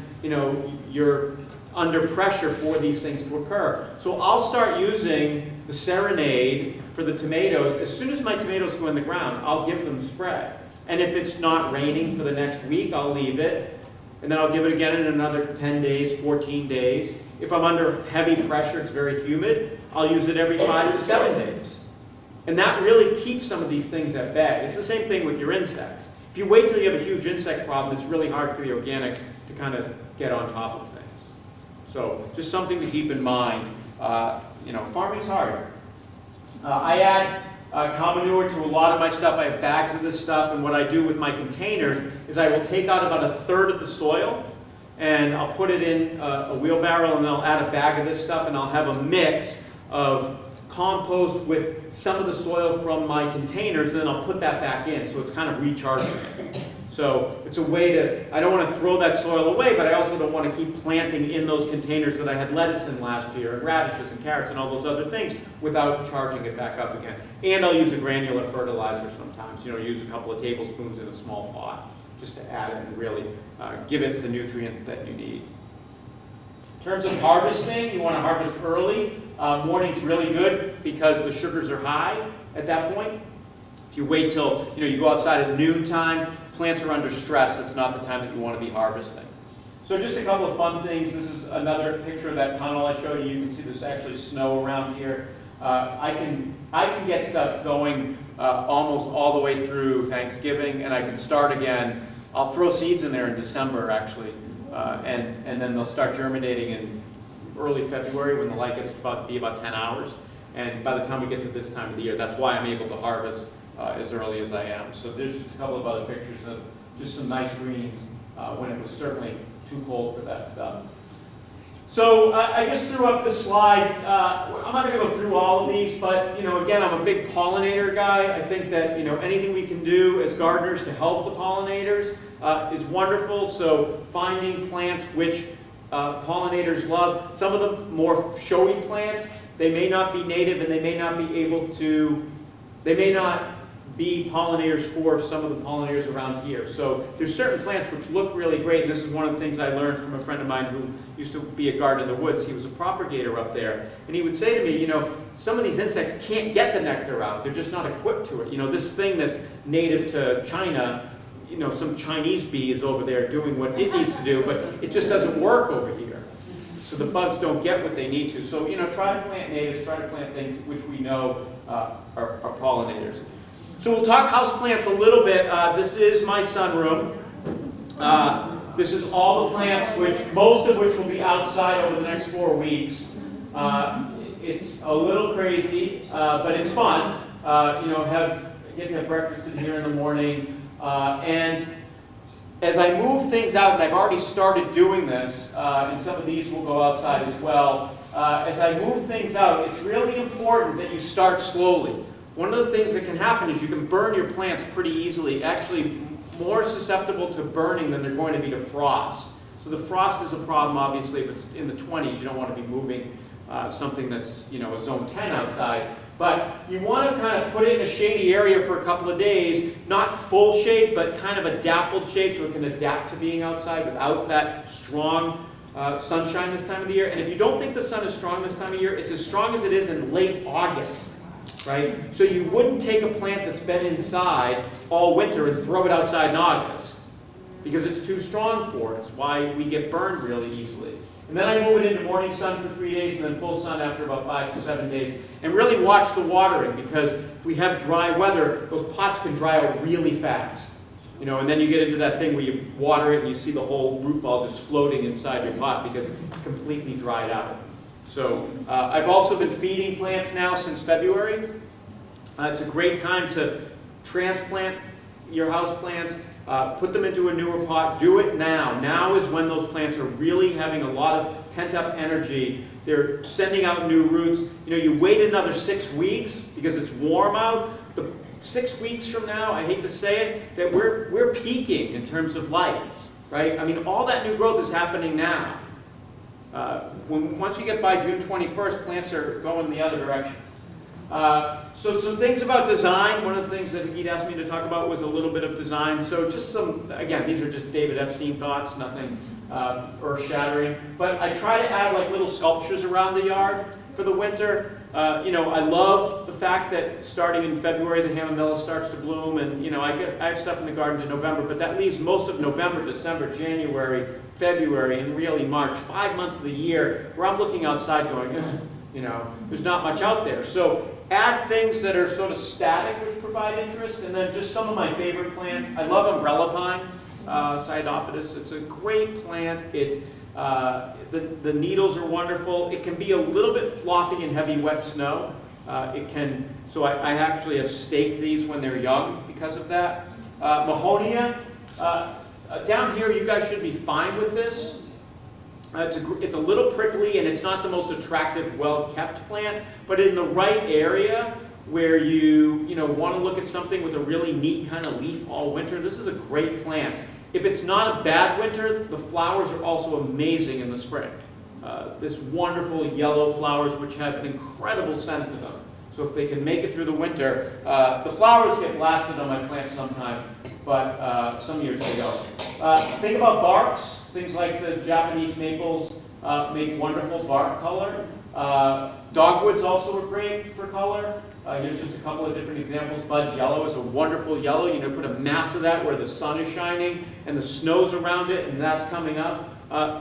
you're under pressure for these things to occur. So I'll start using the Serenade for the tomatoes. As soon as my tomatoes go in the ground, I'll give them spray. And if it's not raining for the next week, I'll leave it. And then I'll give it again in another 10 days, 14 days. If I'm under heavy pressure, it's very humid, I'll use it every 5 to 7 days. And that really keeps some of these things at bay. It's the same thing with your insects. If you wait till you have a huge insect problem, it's really hard for the organics to kind of get on top of things. So just something to keep in mind. Farming's hard. I add cow manure to a lot of my stuff. I have bags of this stuff, and what I do with my containers is I will take out about 1/3 of the soil, and I'll put it in a wheelbarrow, and then I'll add a bag of this stuff, and I'll have a mix of compost with some of the soil from my containers, and then I'll put that back in, so it's kind of recharging it. So it's a way to, I don't want to throw that soil away, but I also don't want to keep planting in those containers that I had lettuce in last year, and radishes and carrots and all those other things without charging it back up again. And I'll use a granular fertilizer sometimes, use a couple of tablespoons in a small pot just to add it and really give it the nutrients that you need. In terms of harvesting, you want to harvest early. Morning's really good because the sugars are high at that point. If you wait till, you go outside at noontime, plants are under stress. It's not the time that you want to be harvesting. So just a couple of fun things. This is another picture of that tunnel I showed you. You can see there's actually snow around here. I can get stuff going almost all the way through Thanksgiving, and I can start again. I'll throw seeds in there in December, actually, and then they'll start germinating in early February when the light gets to be about 10 hours. And by the time we get to this time of the year, that's why I'm able to harvest as early as I am. So there's just a couple of other pictures of just some nice greens when it was certainly too cold for that stuff. So I just threw up this slide. I'm not going to go through all of these, but again, I'm a big pollinator guy. I think that anything we can do as gardeners to help the pollinators is wonderful. So finding plants which pollinators love. Some of the more showy plants, they may not be native and they may not be pollinators for some of the pollinators around here. So there's certain plants which look really great. This is one of the things I learned from a friend of mine who used to be a gardener in the woods. He was a propagator up there. And he would say to me, some of these insects can't get the nectar out. They're just not equipped to it. This thing that's native to China, you know, some Chinese bee is over there doing what it needs to do, but it just doesn't work over here. So the bugs don't get what they need to. So, you know, try to plant natives, try to plant things which we know are pollinators. So we'll talk houseplants a little bit. This is my sunroom. This is all the plants, most of which will be outside over the next 4 weeks. It's a little crazy, but it's fun. You know, get to have breakfast in here in the morning. And as I move things out, and I've already started doing this, and some of these will go outside as well, as I move things out, it's really important that you start slowly. One of the things that can happen is you can burn your plants pretty easily, actually more susceptible to burning than they're going to be to frost. So the frost is a problem, obviously, if it's in the 20s. You don't want to be moving something that's, you know, a zone 10 outside. But you want to kind of put it in a shady area for a couple of days, not full shade, but kind of a dappled shade so it can adapt to being outside without that strong sunshine this time of the year. And if you don't think the sun is strong this time of year, it's as strong as it is in late August, right? So you wouldn't take a plant that's been inside all winter and throw it outside in August because it's too strong for it. It's why we get burned really easily. And then I move it into morning sun for 3 days and then full sun after about 5 to 7 days. And really watch the watering, because if we have dry weather, those pots can dry out really fast. You know, and then you get into that thing where you water it and you see the whole root ball just floating inside your pot because it's completely dried out. So I've also been feeding plants now since February. It's a great time to transplant your house plants. Put them into a newer pot. Do it now. Now is when those plants are really having a lot of pent-up energy. They're sending out new roots. You know, you wait another 6 weeks because it's warm out. 6 weeks from now, I hate to say it, that we're peaking in terms of life, right? I mean, all that new growth is happening now. Once you get by June 21st, plants are going the other direction. So some things about design. One of the things that he'd asked me to talk about was a little bit of design. So just some, again, these are just David Epstein thoughts, nothing earth-shattering. But I try to add like little sculptures around the yard for the winter. You know, I love the fact that starting in February the Hamamilla starts to bloom, and you know, I have stuff in the garden to November, but that leaves most of November, December, January, February, and really March, 5 months of the year where I'm looking outside going, you know, there's not much out there. So add things that are sort of static, which provide interest, and then just some of my favorite plants. I love umbrella pine, Cyadopodus. It's a great plant. The needles are wonderful. It can be a little bit floppy in heavy wet snow. So I actually have staked these when they're young because of that. Mahonia, down here you guys should be fine with this. It's a little prickly and it's not the most attractive, well-kept plant, but in the right area where you want to look at something with a really neat kind of leaf all winter, this is a great plant. If it's not a bad winter, the flowers are also amazing in the spring. This wonderful yellow flowers which have an incredible scent to them. So if they can make it through the winter, the flowers get blasted on my plants sometime, but some years they don't. Think about barks. Things like the Japanese maples make wonderful bark color. Dogwoods also are great for color. Here's just a couple of different examples. Budge yellow is a wonderful yellow. You know, put a mass of that where the sun is shining and the snow's around it and that's coming up.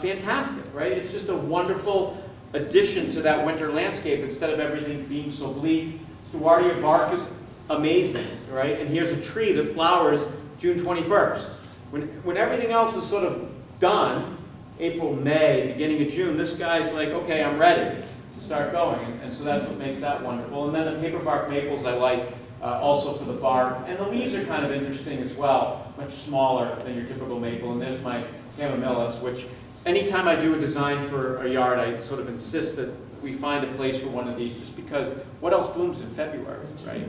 Fantastic, right? It's just a wonderful addition to that winter landscape instead of everything being so bleak. Stewartia bark is amazing, right? And here's a tree that flowers June 21st. When everything else is sort of done, April, May, beginning of June, this guy's like, okay, I'm ready to start going. And so that's what makes that wonderful. And then the paperbark maples I like also for the bark. And the leaves are kind of interesting as well, much smaller than your typical maple. And there's my Hamamillis, which anytime I do a design for a yard, I sort of insist that we find a place for one of these just because what else blooms in February, right?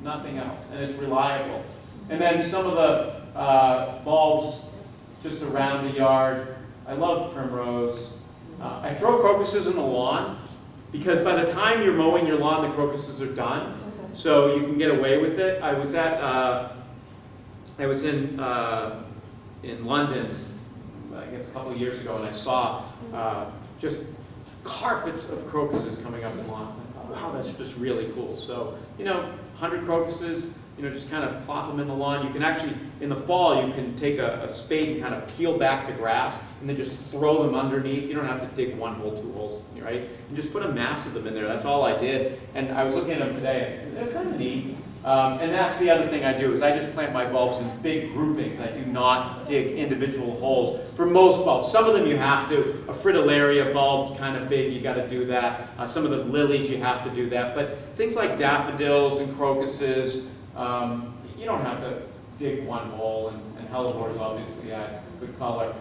Nothing else. And it's reliable. And then some of the bulbs just around the yard. I love primrose. I throw crocuses in the lawn because by the time you're mowing your lawn, the crocuses are done. So you can get away with it. I was in London, I guess a couple of years ago, and I saw just carpets of crocuses coming up in lawns. I thought, wow, that's just really cool. So, you know, 100 crocuses, just kind of plop them in the lawn. You can actually, in the fall, you can take a spade and kind of peel back the grass and then just throw them underneath. You don't have to dig 1 hole, 2 holes, right? And just put a mass of them in there. That's all I did. And I was looking at them today, and they're kind of neat. And that's the other thing I do, is I just plant my bulbs in big groupings. I do not dig individual holes for most bulbs. Some of them you have to. A fritillaria bulb, kind of big, you got to do that. Some of the lilies, you have to do that. But things like daffodils and crocuses, you don't have to dig 1 hole, and hellebores obviously add good color.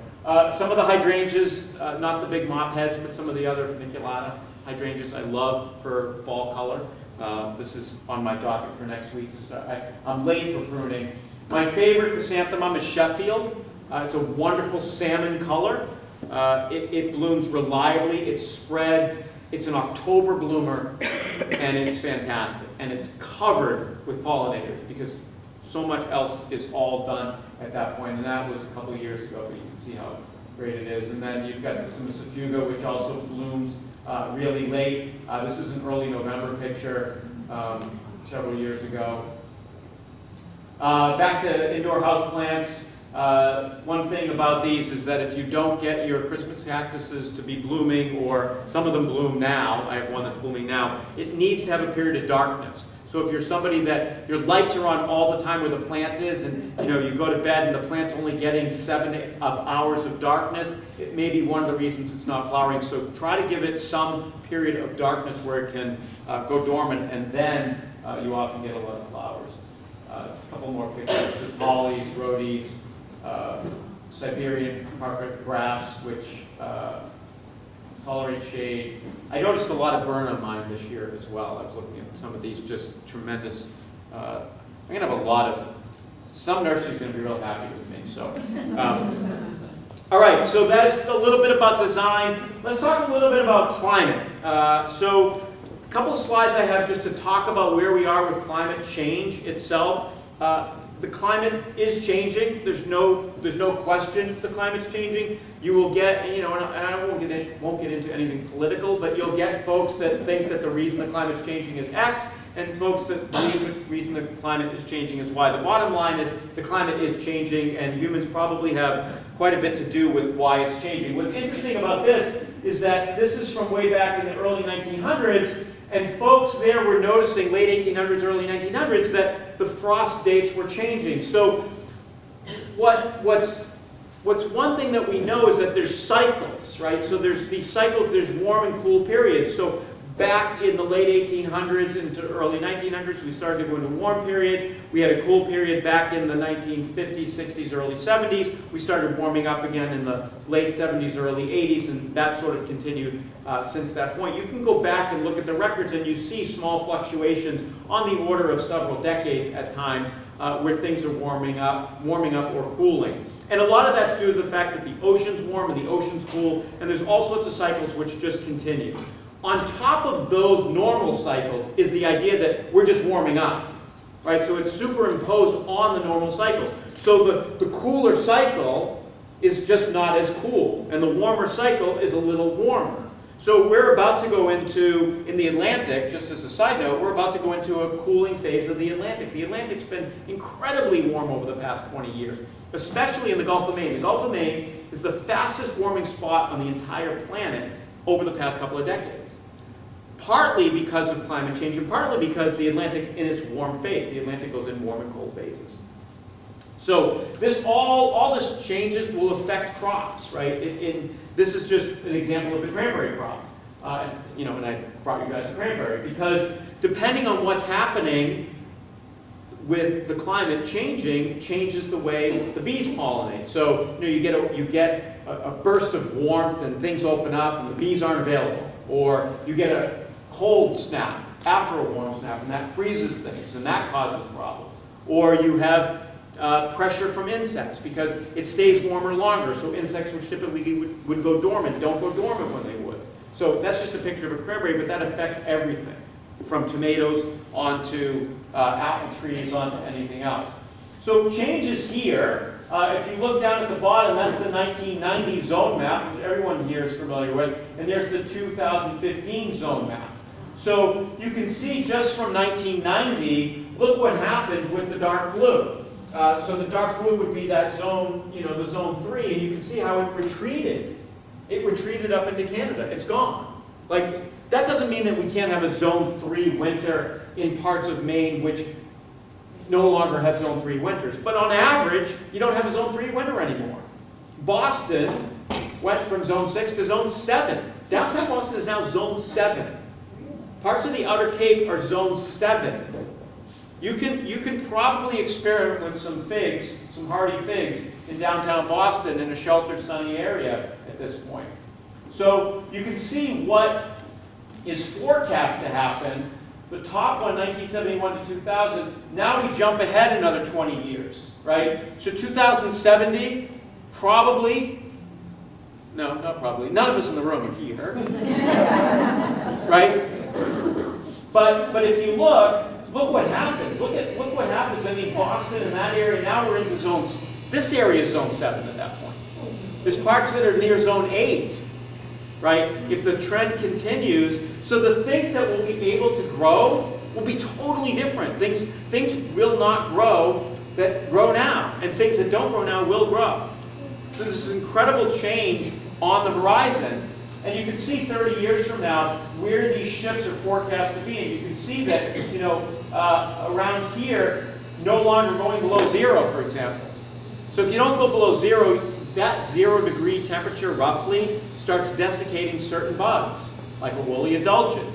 Some of the hydrangeas, not the big mop heads, but some of the other paniculata hydrangeas I love for fall color. This is on my docket for next week to start. I'm late for pruning. My favorite chrysanthemum is Sheffield. It's a wonderful salmon color. It blooms reliably, it spreads. It's an October bloomer, and it's fantastic. And it's covered with pollinators because so much else is all done at that point. And that was a couple of years ago, but you can see how great it is. And then you've got the Simicifuga, which also blooms really late. This is an early November picture several years ago. Back to indoor houseplants. One thing about these is that if you don't get your Christmas cactuses to be blooming, or some of them bloom now, I have one that's blooming now, it needs to have a period of darkness. So if you're somebody that your lights are on all the time where the plant is, and you go to bed and the plant's only getting 7 hours of darkness, it may be one of the reasons it's not flowering. So try to give it some period of darkness where it can go dormant, and then you often get a lot of flowers. A couple more pictures. There's hollies, rhodies, Siberian carpet grass, which tolerate shade. I noticed a lot of burn on mine this year as well. I was looking at some of these just tremendous. I'm going to have a lot of, some nursery's going to be real happy with me. So, all right, so that's a little bit about design. Let's talk a little bit about climate. So a couple of slides I have just to talk about where we are with climate change itself. The climate is changing. There's no question the climate's changing. You will get, and I won't get into anything political, but you'll get folks that think that the reason the climate's changing is X, and folks that believe the reason the climate is changing is Y. The bottom line is the climate is changing, and humans probably have quite a bit to do with why it's changing. What's interesting about this is that this is from way back in the early 1900s, and folks there were noticing, late 1800s, early 1900s, that the frost dates were changing. So what's one thing that we know is that there's cycles, right? So there's these cycles, there's warm and cool periods. So back in the late 1800s into early 1900s, we started to go into a warm period. We had a cool period back in the 1950s, 60s, early 70s. We started warming up again in the late 70s, early 80s, and that sort of continued since that point. You can go back and look at the records, and you see small fluctuations on the order of several decades at times where things are warming up or cooling. And a lot of that's due to the fact that the ocean's warm and the ocean's cool, and there's all sorts of cycles which just continue. On top of those normal cycles is the idea that we're just warming up, right? So it's superimposed on the normal cycles. So the cooler cycle is just not as cool, and the warmer cycle is a little warmer. So we're about to go into, in the Atlantic, just as a side note, we're about to go into a cooling phase of the Atlantic. The Atlantic's been incredibly warm over the past 20 years, especially in the Gulf of Maine. The Gulf of Maine is the fastest warming spot on the entire planet over the past couple of decades. Partly because of climate change, and partly because the Atlantic's in its warm phase. The Atlantic goes in warm and cold phases. So all this changes will affect crops, right? This is just an example of the cranberry crop. And I brought you guys a cranberry because depending on what's happening with the climate changing, changes the way the bees pollinate. So you get a burst of warmth and things open up and the bees aren't available, or you get a cold snap after a warm snap and that freezes things and that causes a problem, or you have pressure from insects because it stays warmer longer. So insects which typically would go dormant don't go dormant when they would. So that's just a picture of a cranberry, but that affects everything from tomatoes onto apple trees onto anything else. So changes here. If you look down at the bottom, that's the 1990 zone map, which everyone here is familiar with, and there's the 2015 zone map. So you can see just from 1990, look what happened with the dark blue. So the dark blue would be that zone, the zone 3, and you can see how it retreated. It retreated up into Canada. It's gone. Like, that doesn't mean that we can't have a zone 3 winter in parts of Maine which no longer have zone 3 winters. But on average, you don't have a zone 3 winter anymore. Boston went from zone 6 to zone 7. Downtown Boston is now zone 7. Parts of the Outer Cape are zone 7. You can probably experiment with some figs, some hardy figs, in downtown Boston in a sheltered, sunny area at this point. So you can see what is forecast to happen. The top one, 1971 to 2000, now we jump ahead another 20 years, right? So 2070, probably, no, not probably, none of us in the room are here, right? But if you look what happens. Look what happens. I mean, Boston and that area, now we're into zones. This area is zone 7 at that point. There's parts that are near zone 8, right? If the trend continues, so the things that will be able to grow will be totally different. Things will not grow that grow now, and things that don't grow now will grow. So there's this incredible change on the horizon. And you can see 30 years from now where these shifts are forecast to be. And you can see that, around here, no longer going below 0, for example. So if you don't go below 0, that 0 degree temperature roughly starts desiccating certain bugs, like a woolly adulgent,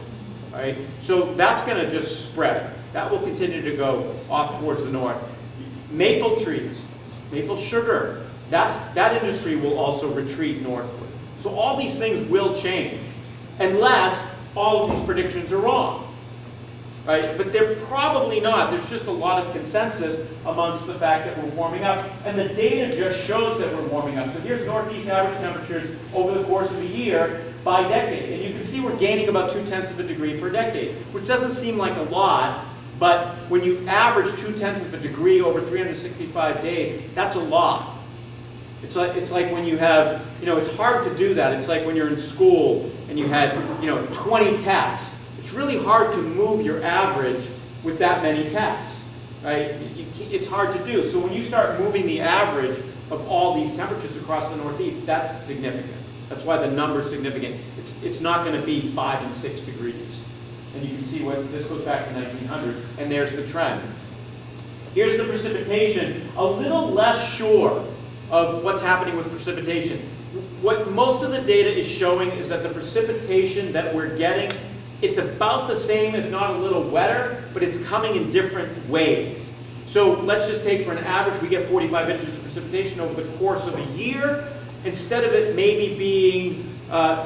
right? So that's going to just spread. That will continue to go off towards the north. Maple trees, maple sugar, that industry will also retreat northward. So all these things will change, unless all of these predictions are wrong, right? But they're probably not. There's just a lot of consensus amongst the fact that we're warming up, and the data just shows that we're warming up. So here's Northeast average temperatures over the course of a year by decade, and you can see we're gaining about 0.2 of a degree per decade, which doesn't seem like a lot, but when you average 0.2 of a degree over 365 days, that's a lot. It's like when you have, it's hard to do that. It's like when you're in school and you had, 20 tests. It's really hard to move your average with that many tests, right? It's hard to do. So when you start moving the average of all these temperatures across the Northeast, that's significant. That's why the number's significant. It's not going to be 5 and 6 degrees. And you can see this goes back to 1900, and there's the trend. Here's the precipitation. A little less sure of what's happening with precipitation. What most of the data is showing is that the precipitation that we're getting, it's about the same, if not a little wetter, but it's coming in different ways. So let's just take for an average, we get 45 inches of precipitation over the course of a year. Instead of it maybe being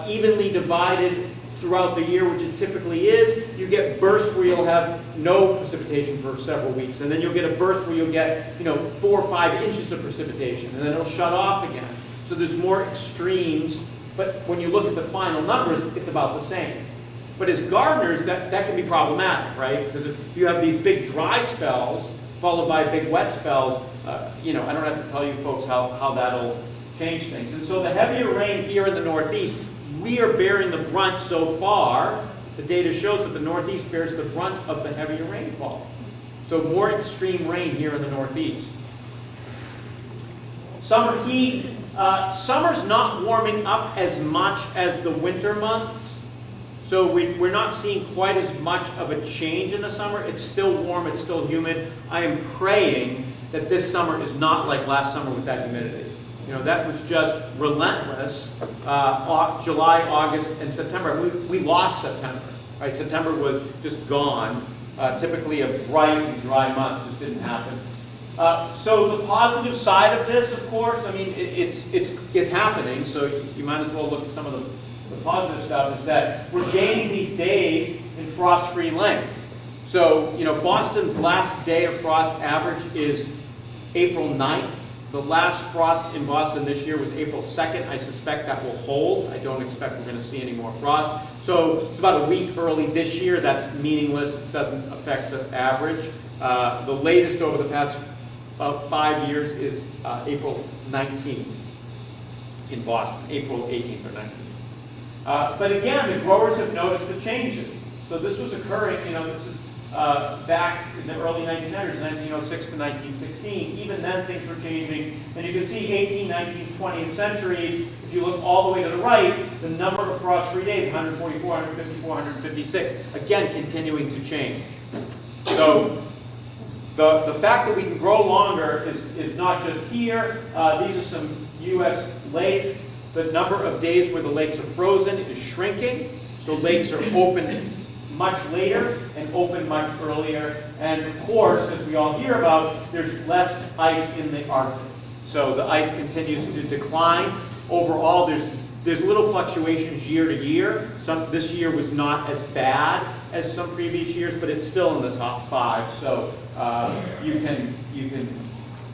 evenly divided throughout the year, which it typically is, you get bursts where you'll have no precipitation for several weeks, and then you'll get a burst where you'll get 4 or 5 inches of precipitation, and then it'll shut off again. So there's more extremes, but when you look at the final numbers, it's about the same. But as gardeners, that can be problematic, right? Because if you have these big dry spells followed by big wet spells, I don't have to tell you folks how that'll change things. And so the heavier rain here in the Northeast, we are bearing the brunt so far. The data shows that the Northeast bears the brunt of the heavier rainfall. So more extreme rain here in the Northeast. Summer heat. Summer's not warming up as much as the winter months. So we're not seeing quite as much of a change in the summer. It's still warm, it's still humid. I am praying that this summer is not like last summer with that humidity. That was just relentless. July, August, and September. We lost September, right? September was just gone. Typically a bright and dry month. It didn't happen. So the positive side of this, of course, I mean, it's happening. So you might as well look at some of the positive stuff. Is that we're gaining these days in frost-free length. So Boston's last day of frost average is April 9th. The last frost in Boston this year was April 2nd. I suspect that will hold. I don't expect we're going to see any more frost. So it's about a week early this year. That's meaningless. It doesn't affect the average. The latest over the past about 5 years is April 19th in Boston, April 18th or 19th. But again, the growers have noticed the changes. So this was occurring, this is back in the early 1900s, 1906 to 1916. Even then, things were changing. And you can see 18th, 19th, 20th centuries. If you look all the way to the right, the number of frost-free days, 144, 154, 156, again, continuing to change. So the fact that we can grow longer is not just here. These are some U.S. lakes. The number of days where the lakes are frozen is shrinking. So lakes are open much later and open much earlier. And of course, as we all hear about, there's less ice in the Arctic. So the ice continues to decline. Overall, there's little fluctuations year to year. This year was not as bad as some previous years, but it's still in the top 5. So you can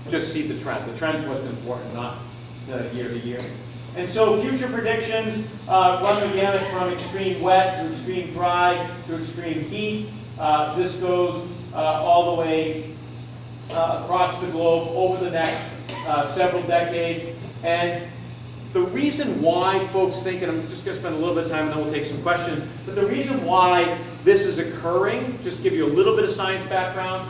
just see the trend. The trend's what's important, not the year to year. And so future predictions run the gamut from extreme wet to extreme dry to extreme heat. This goes all the way across the globe over the next several decades. And the reason why folks think, and I'm just going to spend a little bit of time and then we'll take some questions, but the reason why this is occurring, just to give you a little bit of science background,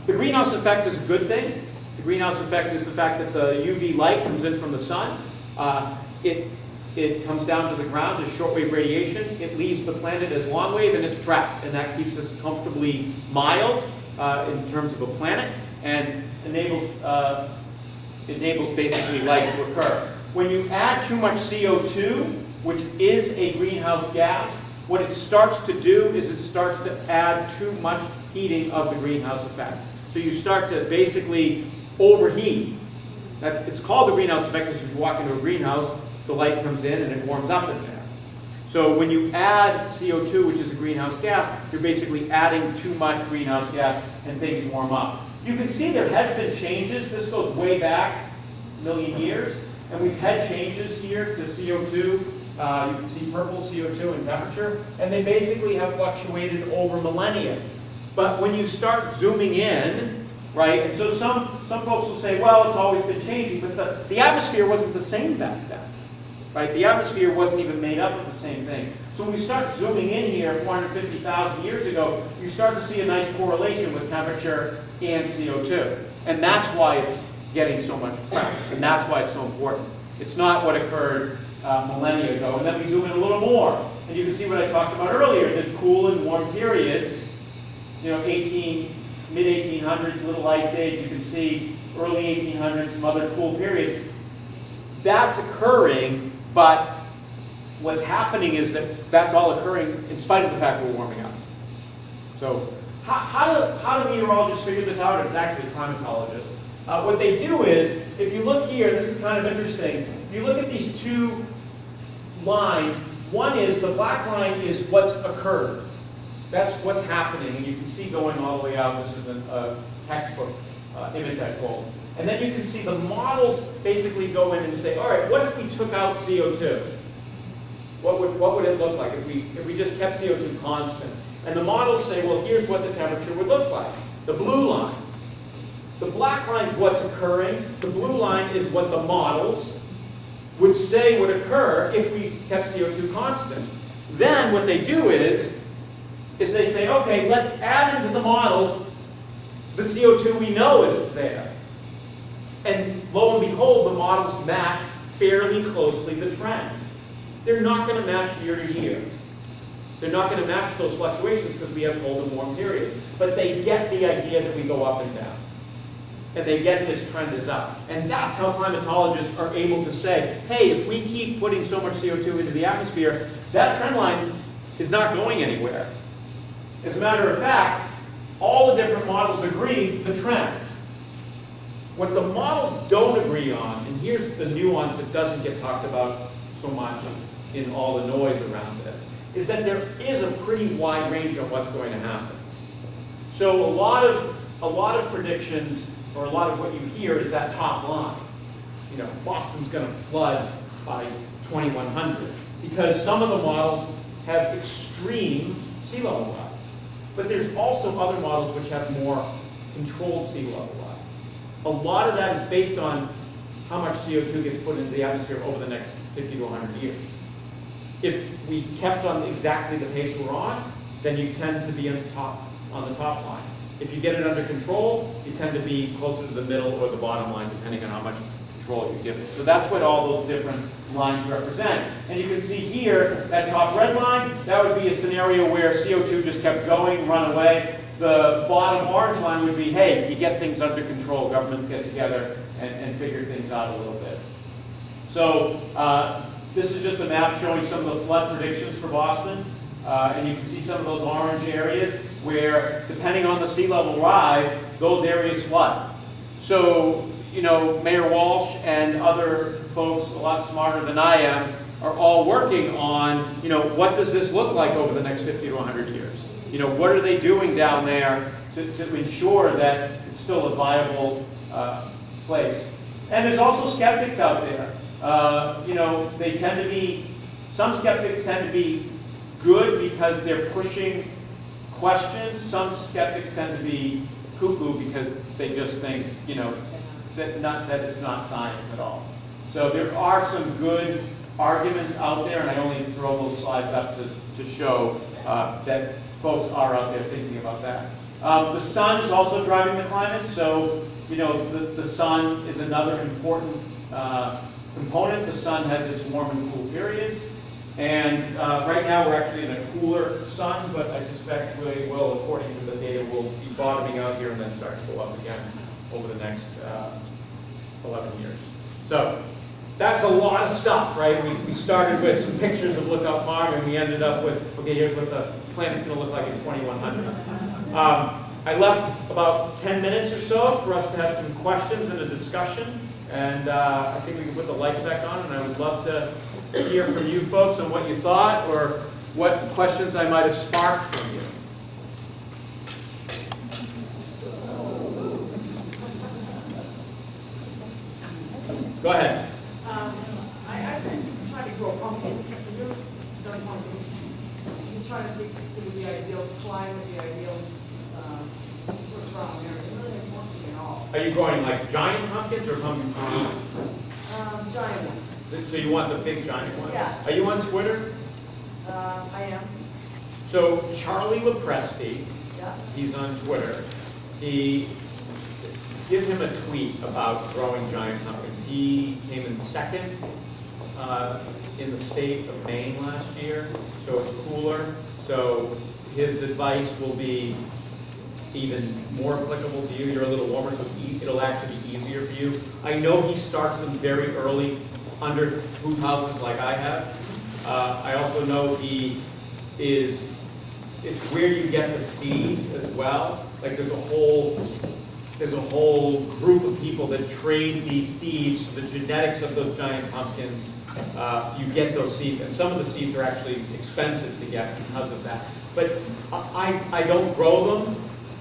the greenhouse effect is a good thing. The greenhouse effect is the fact that the UV light comes in from the sun. It comes down to the ground as shortwave radiation. It leaves the planet as long wave and it's trapped. And that keeps us comfortably mild in terms of a planet and enables basically life to occur. When you add too much CO2, which is a greenhouse gas, what it starts to do is it starts to add too much heating of the greenhouse effect. So you start to basically overheat. It's called the greenhouse effect because if you walk into a greenhouse, the light comes in and it warms up in there. So when you add CO2, which is a greenhouse gas, you're basically adding too much greenhouse gas and things warm up. You can see there has been changes. This goes way back a million years. And we've had changes here to CO2. You can see purple CO2 and temperature. And they basically have fluctuated over millennia. But when you start zooming in, right, and so some folks will say, well, it's always been changing, but the atmosphere wasn't the same back then, right? The atmosphere wasn't even made up of the same thing. So when we start zooming in here 450,000 years ago, you start to see a nice correlation with temperature and CO2. And that's why it's getting so much press, and that's why it's so important. It's not what occurred millennia ago. And then we zoom in a little more, and you can see what I talked about earlier. There's cool and warm periods, mid-1800s, little ice age, you can see early 1800s, some other cool periods. That's occurring, but what's happening is that that's all occurring in spite of the fact we're warming up. So how do meteorologists figure this out? It's actually climatologists. What they do is, if you look here, this is kind of interesting. If you look at these two lines, one is, the black line is what's occurred. That's what's happening, and you can see going all the way out. This is a textbook image I pulled. And then you can see the models basically go in and say, all right, what if we took out CO2? What would it look like if we just kept CO2 constant? And the models say, well, here's what the temperature would look like. The blue line. The black line is what's occurring. The blue line is what the models would say would occur if we kept CO2 constant. Then what they do is they say, okay, let's add into the models the CO2 we know is there. And lo and behold, the models match fairly closely the trend. They're not going to match year to year. They're not going to match those fluctuations because we have cold and warm periods. But they get the idea that we go up and down. And they get this trend is up. And that's how climatologists are able to say, hey, if we keep putting so much CO2 into the atmosphere, that trend line is not going anywhere. As a matter of fact, all the different models agree the trend. What the models don't agree on, and here's the nuance that doesn't get talked about so much in all the noise around this, is that there is a pretty wide range of what's going to happen. So a lot of predictions, or a lot of what you hear, is that top line. Boston's going to flood by 2100, because some of the models have extreme sea level rise. But there's also other models which have more controlled sea level rise. A lot of that is based on how much CO2 gets put into the atmosphere over the next 50 to 100 years. If we kept on exactly the pace we're on, then you tend to be in the top on the top line. If you get it under control, you tend to be closer to the middle or the bottom line, depending on how much control you give it. So that's what all those different lines represent. And you can see here, that top red line, that would be a scenario where CO2 just kept going, run away. The bottom orange line would be, hey, you get things under control, governments get together and figure things out a little bit. So this is just a map showing some of the flood predictions for Boston. And you can see some of those orange areas where, depending on the sea level rise, those areas flood. So, you know, Mayor Walsh and other folks a lot smarter than I am are all working on, you know, what does this look like over the next 50 to 100 years? You know, what are they doing down there to ensure that it's still a viable place? And there's also skeptics out there. You know, they tend to be, some skeptics tend to be good because they're pushing questions. Some skeptics tend to be cuckoo because they just think, you know, that it's not science at all. So there are some good arguments out there, and I only throw those slides up to show that folks are out there thinking about that. The sun is also driving the climate, so you know the sun is another important component. The sun has its warm and cool periods, and right now we're actually in a cooler sun, but I suspect we will, according to the data, will be bottoming out here and then start to go up again over the next 11 years. So that's a lot of stuff, right? We started with some pictures of Lookout Farm, and we ended up with, okay, here's what the planet's going to look like in 2100. I left about 10 minutes or so for us to have some questions and a discussion, and I think we can put the lights back on, and I would love to hear from you folks on what you thought or what questions I might have sparked from you. Go ahead. I've been trying to grow pumpkins. You've done pumpkins. Just trying to think through the ideal climate, the ideal sort of around there. It really ain't working at all. Are you growing like giant pumpkins or pumpkins from you? Giant ones. So you want the big giant ones? Yeah. Are you on Twitter? I am. So Charlie Lopresti, Yeah. he's on Twitter. Give him a tweet about growing giant pumpkins. He came in second in the state of Maine last year, so it's cooler. So his advice will be even more applicable to you. You're a little warmer, so it'll actually be easier for you. I know he starts them very early under hoop houses like I have. I also know it's where you get the seeds as well. Like there's a whole group of people that trade these seeds, the genetics of those giant pumpkins, you get those seeds, and some of the seeds are actually expensive to get because of that. But I don't grow them,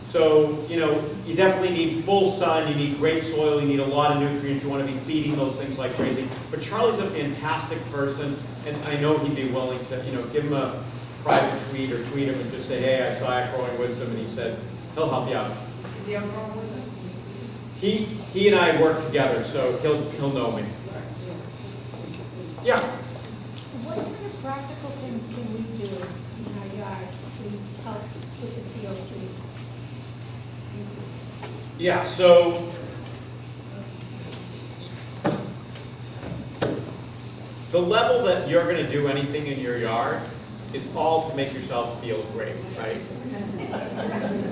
so you know, you definitely need full sun, you need great soil, you need a lot of nutrients, you want to be feeding those things like crazy. But Charlie's a fantastic person, and I know he'd be willing to, you know, give him a private tweet or tweet him and just say, hey, I saw it growing wisdom, and he said, he'll help you out. Is he on growing wisdom? He and I work together, so he'll know me. Yeah. What kind of practical things can we do in our yards to help with the CO2? Yeah, so the level that you're going to do anything in your yard is all to make yourself feel great, right?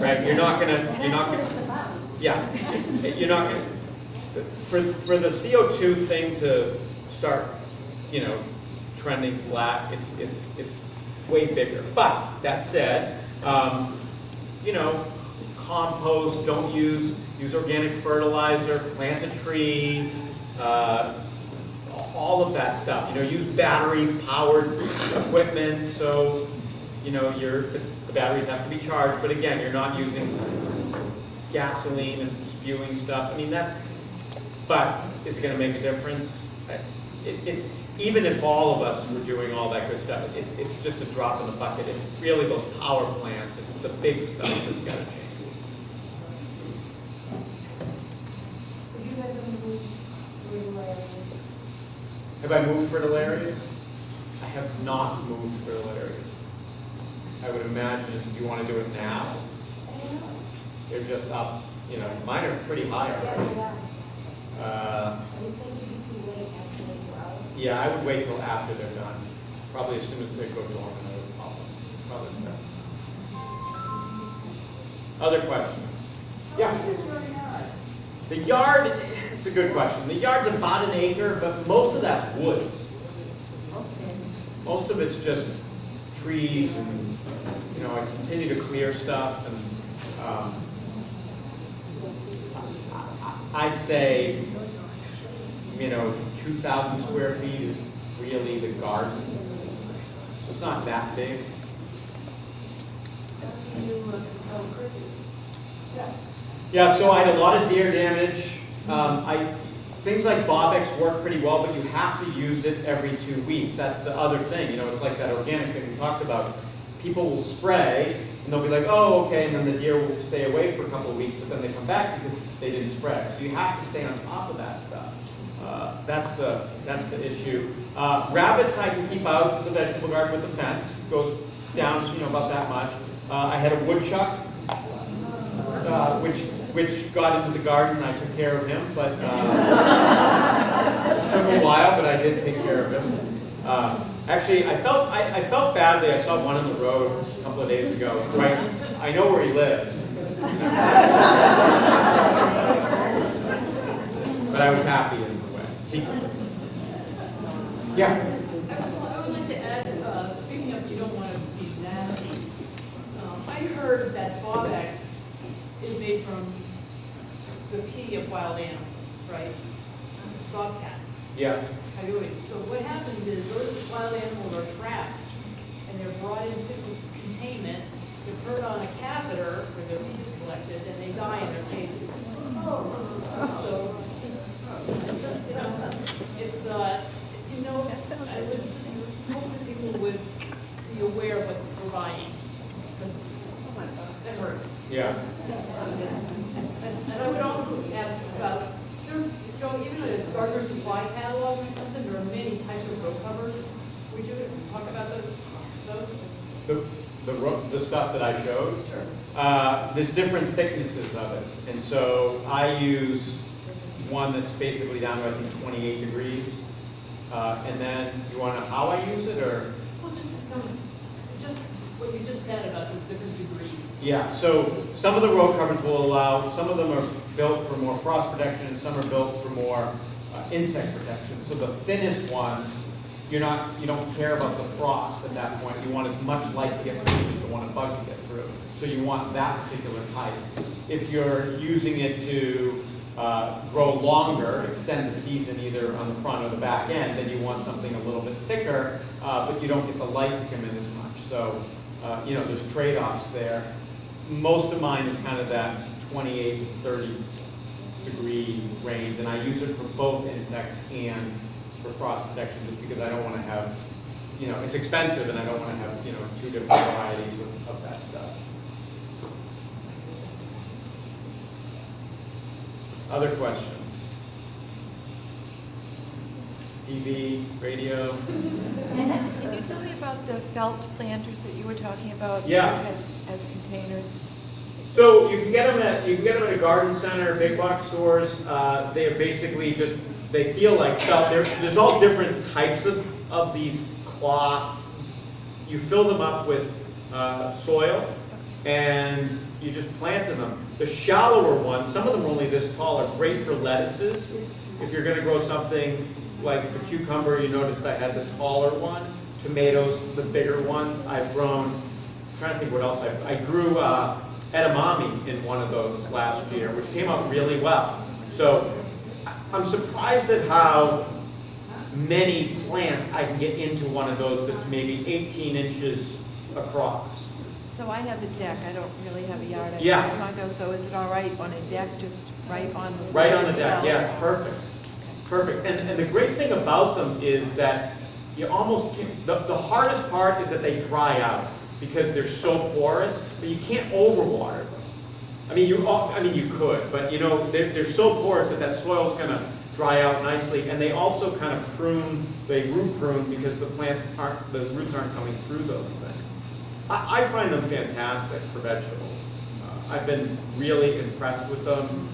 Right? You're not gonna, yeah, you're not gonna, for the CO2 thing to start, you know, trending flat, it's way bigger. But that said, you know, compost, don't use organic fertilizer, plant a tree, all of that stuff. You know, use battery-powered equipment, so you know the batteries have to be charged. But again, you're not using gasoline and spewing stuff. I mean, but is it going to make a difference? It's even if all of us were doing all that good stuff, it's just a drop in the bucket. It's really those power plants. It's the big stuff that's got to change. Have you ever moved rural areas? Have I moved fertile areas? I have not moved fertile areas. I would imagine if you want to do it now. They're just up, mine are pretty high Yeah, already. yeah. Uh, I would think it'd be too late after they grow. Yeah, I would wait till after they're done. Probably as soon as they go dormant, I would pop them. Probably the best. Other questions? Yeah. How big is your yard? The yard, it's a good question. The yard's about an acre, but most of that's woods. Okay. Most of it's just trees and, I continue to clear stuff and, I'd say, 2,000 square feet is really the garden. It's not that big. Yeah, so I had a lot of deer damage. Things like Bobex work pretty well, but you have to use it every 2 weeks. That's the other thing, it's like that organic thing we talked about. People will spray, and they'll be like, oh, okay, and then the deer will stay away for a couple of weeks, but then they come back because they didn't spray. So you have to stay on top of that stuff. That's the issue. Rabbits I can keep out of the vegetable garden with the fence. Goes down, about that much. I had a woodchuck, which got into the garden. I took care of him, but it took a while, but I did take care of him. Actually, I felt badly. I saw one on the road a couple of days ago. Right, I know where he lives, but I was happy in a way. Secretly. Yeah. I would like to add, speaking of you don't want to be nasty, I heard that Bobex is made from the pee of wild animals, right? Bobcats, Yeah. coyotes. So what happens is those wild animals are trapped and they're brought into containment, they're put on a catheter where their pee is collected and they die in their cages. So, just, it's, I would just hope that people would be aware of what they're buying, because that hurts. Yeah. And I would also ask about, even a gardener supply catalog when it comes in, there are many types of row covers. Would you talk about those? The stuff that I showed? Sure. There's different thicknesses of it. And so I use one that's basically down to, I think, 28 degrees. And then, you want to know how I use it, or? Well, just what you just said about the different degrees. Yeah, so some of the row covers will allow, some of them are built for more frost protection, and some are built for more insect protection. So the thinnest ones, you don't care about the frost at that point. You want as much light to get through as you want a bug to get through. So you want that particular type. If you're using it to grow longer, extend the season either on the front or the back end, then you want something a little bit thicker, but you don't get the light to come in as much. So, there's trade-offs there. Most of mine is kind of that 28 to 30 degree range, and I use it for both insects and for frost protection, just because I don't want to have, it's expensive, and I don't want to have, two different varieties of that stuff. Other questions? TV, radio? Can you tell me about the felt planters that you were talking about? Yeah. that you had as containers. So you can get them at a garden center, big box stores. They're basically just, they feel like felt. There's all different types of these cloth. You fill them up with soil, and you just plant in them. The shallower ones, some of them are only this tall, are great for lettuces. If you're going to grow something like the cucumber, you noticed I had the taller one. Tomatoes, the bigger ones. I've grown, I'm trying to think what else I grew edamame in one of those last year, which came out really well. So I'm surprised at how many plants I can get into one of those that's maybe 18 inches across. So I have a deck, I don't really have a yard. I Yeah. have a condo, so is it all right on a deck, just right on the Right wood on the deck, itself? yeah, perfect. Perfect. And the great thing about them is that you almost can't, the hardest part is that they dry out because they're so porous, but you can't overwater them. I mean, you could, but they're so porous that soil's gonna dry out nicely, and they also kind of they root prune because the roots aren't coming through those things. I find them fantastic for vegetables. I've been really impressed with them.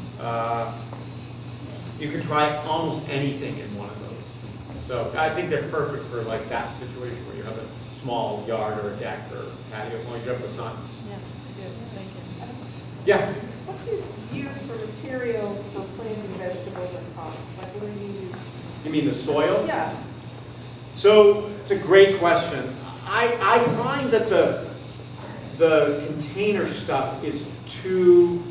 You can try almost anything in one of those. So I think they're perfect for like that situation where you have a small yard or a deck or patio, as long as you have the sun. Yeah, I do, thank you. Yeah. What do you use for material for planting vegetables and crops? Like what do you use? You mean the soil? Yeah. So it's a great question. I find that the container stuff is too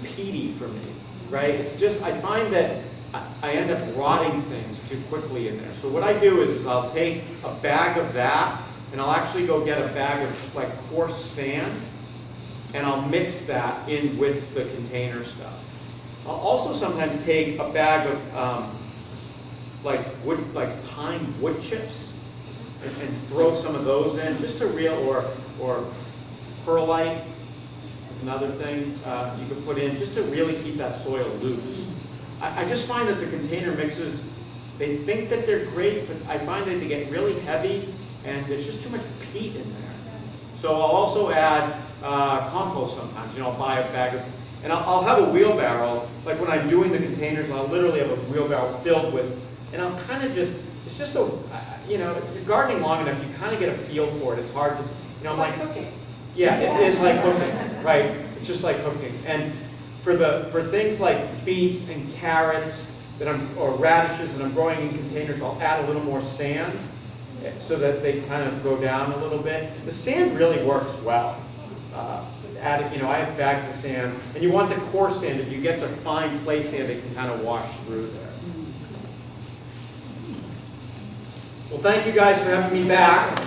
peaty for me, right? It's just, I find that I end up rotting things too quickly in there. So what I do is I'll take a bag of that, and I'll actually go get a bag of like coarse sand, and I'll mix that in with the container stuff. I'll also sometimes take a bag of like pine wood chips and throw some of those in, just to or perlite is another thing you can put in, just to really keep that soil loose. I just find that the container mixes, they think that they're great, but I find that they get really heavy and there's just too much peat in there. So I'll also add compost sometimes. You know, I'll buy a bag of, and I'll have a wheelbarrow, like when I'm doing the containers, I'll literally have a wheelbarrow filled with, and I'll kind of just, it's just a, you know, if you're gardening long enough, you kind of get a feel for it. It's hard to, you know, It's like cooking. yeah, it is like cooking, right? It's just like cooking. And for things like beets and carrots or radishes that I'm growing in containers, I'll add a little more sand so that they kind of go down a little bit. The sand really works well. You know, I have bags of sand, and you want the coarse sand. If you get the fine play sand, it can kind of wash through there. Well, thank you guys for having me back.